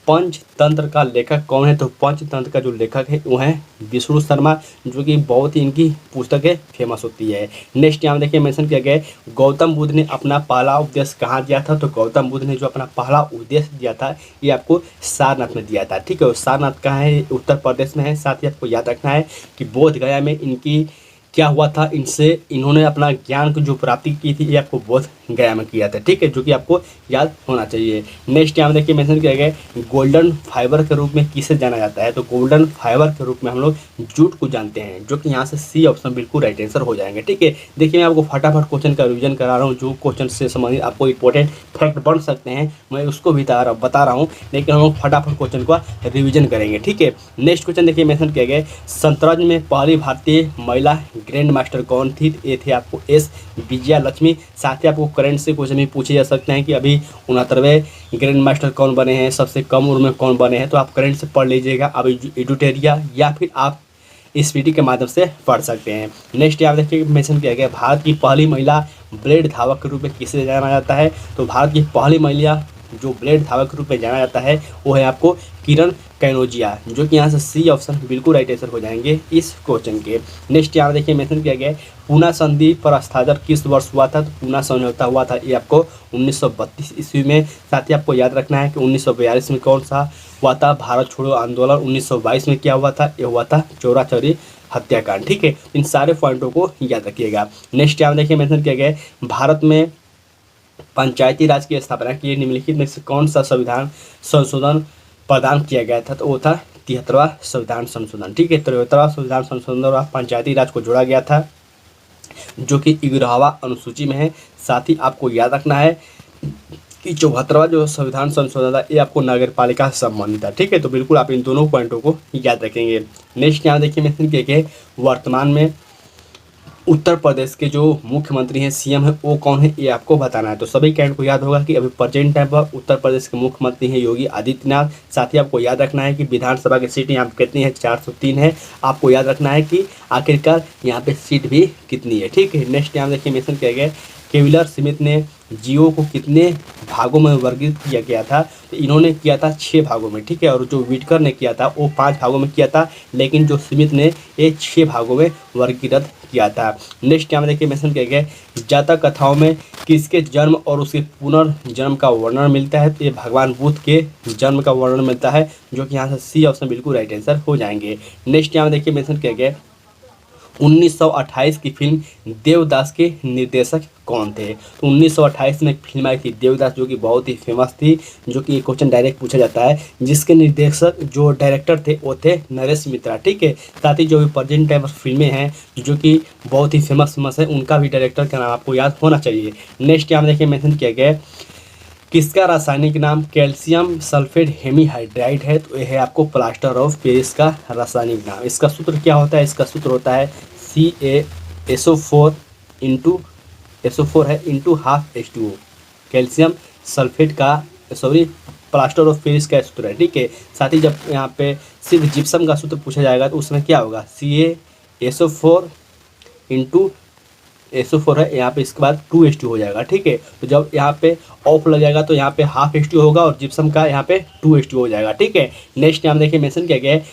[SPEAKER 1] पंचतंत्र का लेखक कौन है। तो पंचतंत्र का जो लेखक है वो है विष्णु शर्मा, जो कि बहुत ही इनकी पुस्तकें फेमस होती है। नेक्स्ट यहाँ देखिए मेंशन किया गया, गौतम बुद्ध ने अपना पहला उपदेश कहाँ दिया था। तो गौतम बुद्ध ने जो अपना पहला उपदेश दिया था ये आपको सारनाथ में दिया था। ठीक है, और सारनाथ कहाँ है, उत्तर प्रदेश में है। साथ ही आपको याद रखना है कि बोध गया में इनकी क्या हुआ था, इनसे इन्होंने अपना ज्ञान को जो प्राप्ति की थी ये आपको बोध गया में किया था। ठीक है, जो कि आपको याद होना चाहिए। नेक्स्ट यहाँ देखिए मेंशन किया गया, गोल्डन फाइबर के रूप में किसे जाना जाता है। तो गोल्डन फाइबर के रूप में हम लोग जूट को जानते हैं, जो कि यहाँ से सी ऑप्शन बिल्कुल राइट आंसर हो जाएंगे। ठीक है, देखिए मैं आपको फटाफट क्वेश्चन का रिविजन करा रहा हूँ, जो क्वेश्चन से संबंधित आपको इंपॉर्टेंट फैक्ट बन सकते हैं मैं उसको भी बता रहा हूँ, लेकिन हम लोग फटाफट क्वेश्चन का रिविजन करेंगे। ठीक है, नेक्स्ट क्वेश्चन देखिए मेंशन किया गया, शतरंज में पहली भारतीय महिला ग्रैंड मास्टर कौन थी। ये थे आपको एस विजया लक्ष्मी। साथ ही आपको करंट से क्वेश्चन भी पूछे जा सकते हैं कि अभी 69वें ग्रैंड मास्टर कौन बने हैं, सबसे कम उम्र में कौन बने हैं। तो आप करंट से पढ़ लीजिएगा, अब एडुटेरिया या फिर आप इस वीडियो के माध्यम से पढ़ सकते हैं। नेक्स्ट आप देखिए मेंशन किया गया, भारत की पहली महिला ब्लेड धावक के रूप में किसे जाना जाता है। तो भारत की पहली महिला जो ब्लेड धावक के रूप में जाना जाता है वो है आपको किरण कैनोजिया, जो कि यहाँ से सी ऑप्शन बिल्कुल राइट आंसर हो जाएंगे इस क्वेश्चन के। नेक्स्ट यहाँ देखिए मेंशन किया गया, पूना संधि पर हस्ताक्षर किस वर्ष हुआ था। तो पूना समझौता हुआ था ये आपको 1932 ईस्वी में। साथ ही आपको याद रखना है कि 1942 में कौन सा हुआ था, भारत छोड़ो आंदोलन। 1922 में क्या हुआ था, ये हुआ था चौरा चौरी हत्याकांड। ठीक है, इन सारे पॉइंटों को याद रखिएगा। नेक्स्ट यहाँ देखिए मेंशन किया गया, भारत में पंचायती राज की स्थापना के लिए निम्नलिखित में से कौन सा संविधान संशोधन प्रदान किया गया था। तो वो था 73वां संविधान संशोधन। ठीक है, 73वां संविधान संशोधन द्वारा पंचायती राज को जोड़ा गया था, जो कि 11वां अनुसूची में है। साथ ही आपको याद रखना है कि 74वां जो संविधान संशोधन था ये आपको नगर पालिका से संबंधित था। ठीक है, तो बिल्कुल आप इन दोनों पॉइंटों को याद रखेंगे। नेक्स्ट यहाँ देखिए मेंशन किया गया, वर्तमान में उत्तर प्रदेश के जो मुख्यमंत्री हैं, सीएम है, वो कौन है ये आपको बताना है। तो सभी कैंडिडेट को याद होगा कि अभी प्रेजेंट टाइम पर उत्तर प्रदेश के मुख्यमंत्री हैं योगी आदित्यनाथ। साथ ही आपको याद रखना है कि विधानसभा की सीट यहाँ पे कितनी है, 403 है। आपको याद रखना है कि आखिरकार यहाँ पे सीट भी कितनी है। ठीक है, नेक्स्ट यहाँ देखिए मेंशन किया गया, केविलर स्मिथ ने जियो को कितने भागों में वर्गीकृत किया गया था। तो इन्होंने किया था 6 भागों में। ठीक है, और जो विटकर ने किया था वो 5 भागों में किया था, लेकिन जो स्मिथ ने ये 6 भागों में वर्गीकृत किया था। नेक्स्ट यहाँ देखिए मेंशन किया गया, जातक कथाओं में किसके जन्म और उसके पुनर्जन्म का वर्णन मिलता है। तो ये भगवान बुद्ध के जन्म का वर्णन मिलता है, जो कि यहाँ से सी ऑप्शन बिल्कुल राइट आंसर हो जाएंगे। नेक्स्ट यहाँ देखिए मेंशन किया गया, 1928 की फिल्म देवदास के निर्देशक कौन थे। तो 1928 में एक फिल्म आई थी देवदास, जो कि बहुत ही फेमस थी, जो कि ये क्वेश्चन डायरेक्ट पूछा जाता है, जिसके निर्देशक जो डायरेक्टर थे वो थे नरेश मित्रा। ठीक है, साथ ही जो भी प्रेजेंट टाइम फिल्में हैं जो कि बहुत ही फेमस है, उनका भी डायरेक्टर का नाम आपको याद होना चाहिए। नेक्स्ट यहाँ देखिए मेंशन किया गया, किसका रासायनिक नाम कैल्शियम सल्फेट हेमीहाइड्राइड है। तो यह है आपको प्लास्टर ऑफ पेरिस का रासायनिक नाम। इसका सूत्र क्या होता है, इसका सूत्र होता है CaSO4 इंटू SO4 है इंटू ½ H2O। कैल्शियम सल्फेट का प्लास्टर ऑफ पेरिस का सूत्र है, ठीक है। साथ ही जब यहाँ पे सिर्फ जिप्सम का सूत्र पूछा जाएगा तो उसमें क्या होगा, CaSO4 इंटू SO4 है यहाँ पे, इसके बाद 2H2 हो जाएगा, ठीक है। तो जब यहाँ पे ऑफ लग जाएगा तो यहाँ पे हाफ H2 होगा और जिप्सम का यहाँ पे 2H2 हो जाएगा, ठीक है। नेक्स्ट यहाँ देखिए मेंशन किया गया है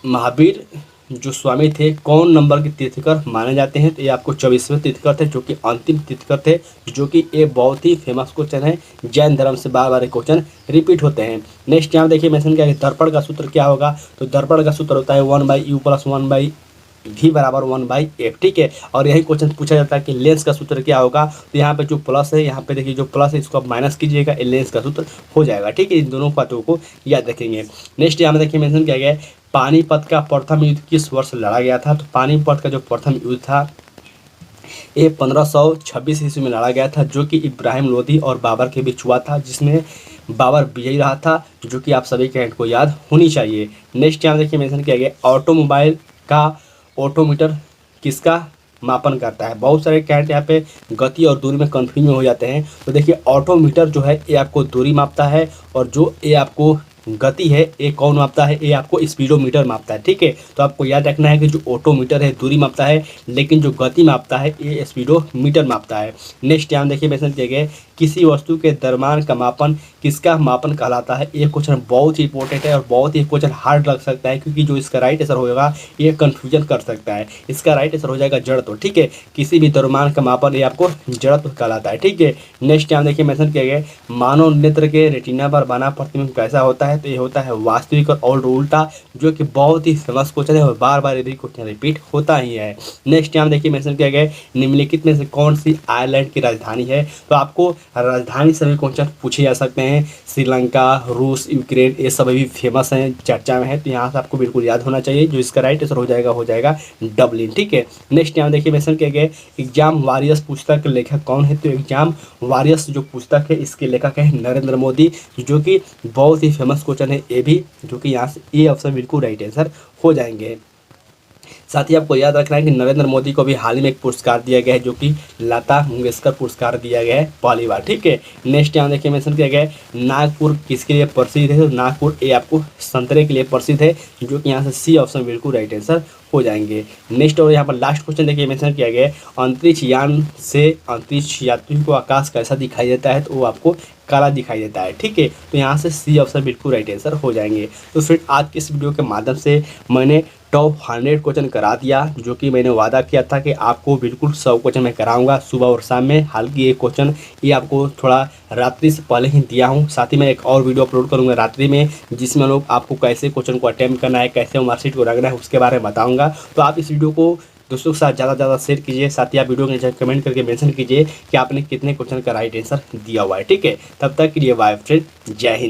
[SPEAKER 1] महावीर जो स्वामी थे कौन नंबर के तीर्थकर माने जाते हैं, तो ये आपको 24वें तीर्थकर थे जो कि अंतिम तीर्थकर थे, जो कि ये बहुत ही फेमस क्वेश्चन है। जैन धर्म से बार बार क्वेश्चन रिपीट होते हैं। नेक्स्ट यहाँ देखिए मेंशन किया है दर्पण का सूत्र क्या होगा, तो दर्पण का सूत्र होता है 1/u + 1/v = 1/f, ठीक है। और यही क्वेश्चन पूछा जाता है कि लेंस का सूत्र क्या होगा, तो यहाँ पे जो प्लस है, यहाँ पे देखिए जो प्लस है इसको आप माइनस कीजिएगा, ये लेंस का सूत्र हो जाएगा, ठीक है। इन दोनों बातों को याद रखेंगे। नेक्स्ट यहाँ देखिए मेंशन किया गया है पानीपत का प्रथम युद्ध किस वर्ष लड़ा गया था, तो पानीपत का जो प्रथम युद्ध था ये 1526 ईस्वी में लड़ा गया था, जो कि इब्राहिम लोदी और बाबर के बीच हुआ था, जिसमें बाबर विजयी रहा था, जो कि आप सभी कैंट को याद होनी चाहिए। नेक्स्ट यहाँ देखिए मेंशन किया गया ऑटोमोबाइल का ऑटोमीटर किसका मापन करता है। बहुत सारे कैंट यहाँ पे गति और दूरी में कंफ्यूज हो जाते हैं। तो देखिए ऑटोमीटर जो है ये आपको दूरी मापता है, और जो ये आपको गति है ये कौन मापता है, ये आपको स्पीडोमीटर मापता है, ठीक है। तो आपको याद रखना है कि जो ऑटोमीटर है दूरी मापता है, लेकिन जो गति मापता है ये स्पीडोमीटर मापता है। नेक्स्ट यहाँ देखिए मेंशन किया गया किसी वस्तु के द्रव्यमान का मापन किसका मापन कहलाता है। ये क्वेश्चन बहुत ही इंपॉर्टेंट है और बहुत ही क्वेश्चन हार्ड लग सकता है, क्योंकि जो इसका राइट आंसर होगा ये कन्फ्यूजन कर सकता है। इसका राइट आंसर हो जाएगा जड़त्व, ठीक है। किसी भी द्रव्यमान का मापन ये आपको जड़त्व कहलाता है, ठीक है। नेक्स्ट यहाँ देखिए मेंशन किया गया मानव नेत्र के रेटिना पर बना प्रतिबिंब कैसा होता है, तो ये होता है वास्तविक और उल्टा, जो कि बहुत ही फेमस क्वेश्चन है और बार बार यदि क्वेश्चन रिपीट होता ही है। नेक्स्ट यहाँ देखिए मेंशन किया गया निम्नलिखित में से कौन सी आयरलैंड की राजधानी है, तो आपको राजधानी से भी क्वेश्चन पूछे जा सकते हैं। श्रीलंका, रूस, यूक्रेन, ये सब अभी फेमस हैं, चर्चा में है, तो यहाँ से आपको बिल्कुल याद होना चाहिए। जो इसका राइट आंसर हो जाएगा डबलिन, ठीक है। नेक्स्ट यहाँ देखिए मेंशन किया गया एग्जाम वॉरियर्स पुस्तक के लेखक कौन है, तो एग्जाम वॉरियर्स जो पुस्तक है इसके लेखक है नरेंद्र मोदी, जो कि बहुत ही फेमस क्वेश्चन है ये भी, जो कि यहाँ से ये ऑप्शन बिल्कुल राइट आंसर हो जाएंगे। साथ ही आपको याद रखना है कि नरेंद्र मोदी को भी हाल ही में एक पुरस्कार दिया गया है, जो कि लता मंगेशकर पुरस्कार दिया गया है पहली बार, ठीक है। नेक्स्ट यहाँ देखिए मेंशन किया गया है नागपुर किसके लिए प्रसिद्ध है, तो नागपुर ये आपको संतरे के लिए प्रसिद्ध है, जो कि यहाँ से सी ऑप्शन बिल्कुल राइट आंसर हो जाएंगे। नेक्स्ट और यहाँ पर लास्ट क्वेश्चन देखिए मेंशन किया गया है अंतरिक्ष यान से अंतरिक्ष यात्री को आकाश कैसा दिखाई देता है, तो वो आपको काला दिखाई देता है, ठीक है। तो यहाँ से सी ऑप्शन बिल्कुल राइट आंसर हो जाएंगे। तो फिर आज के इस वीडियो के माध्यम से मैंने टॉप 100 क्वेश्चन करा दिया, जो कि मैंने वादा किया था कि आपको बिल्कुल 100 क्वेश्चन मैं कराऊंगा सुबह और शाम में। हालांकि ये क्वेश्चन ये आपको थोड़ा रात्रि से पहले ही दिया हूँ। साथ ही मैं एक और वीडियो अपलोड करूँगा रात्रि में, जिसमें लोग आपको कैसे क्वेश्चन को अटेम्प्ट करना है, कैसे मार्कशीट को रखना है, उसके बारे में बताऊँगा। तो आप इस वीडियो को दोस्तों के साथ ज़्यादा शेयर कीजिए। साथ ही आप वीडियो के नीचे कमेंट करके मेंशन कीजिए कि आपने कितने क्वेश्चन का राइट आंसर दिया हुआ है, ठीक है। तब तक के लिए बाय फ्रेंड, जय हिंद।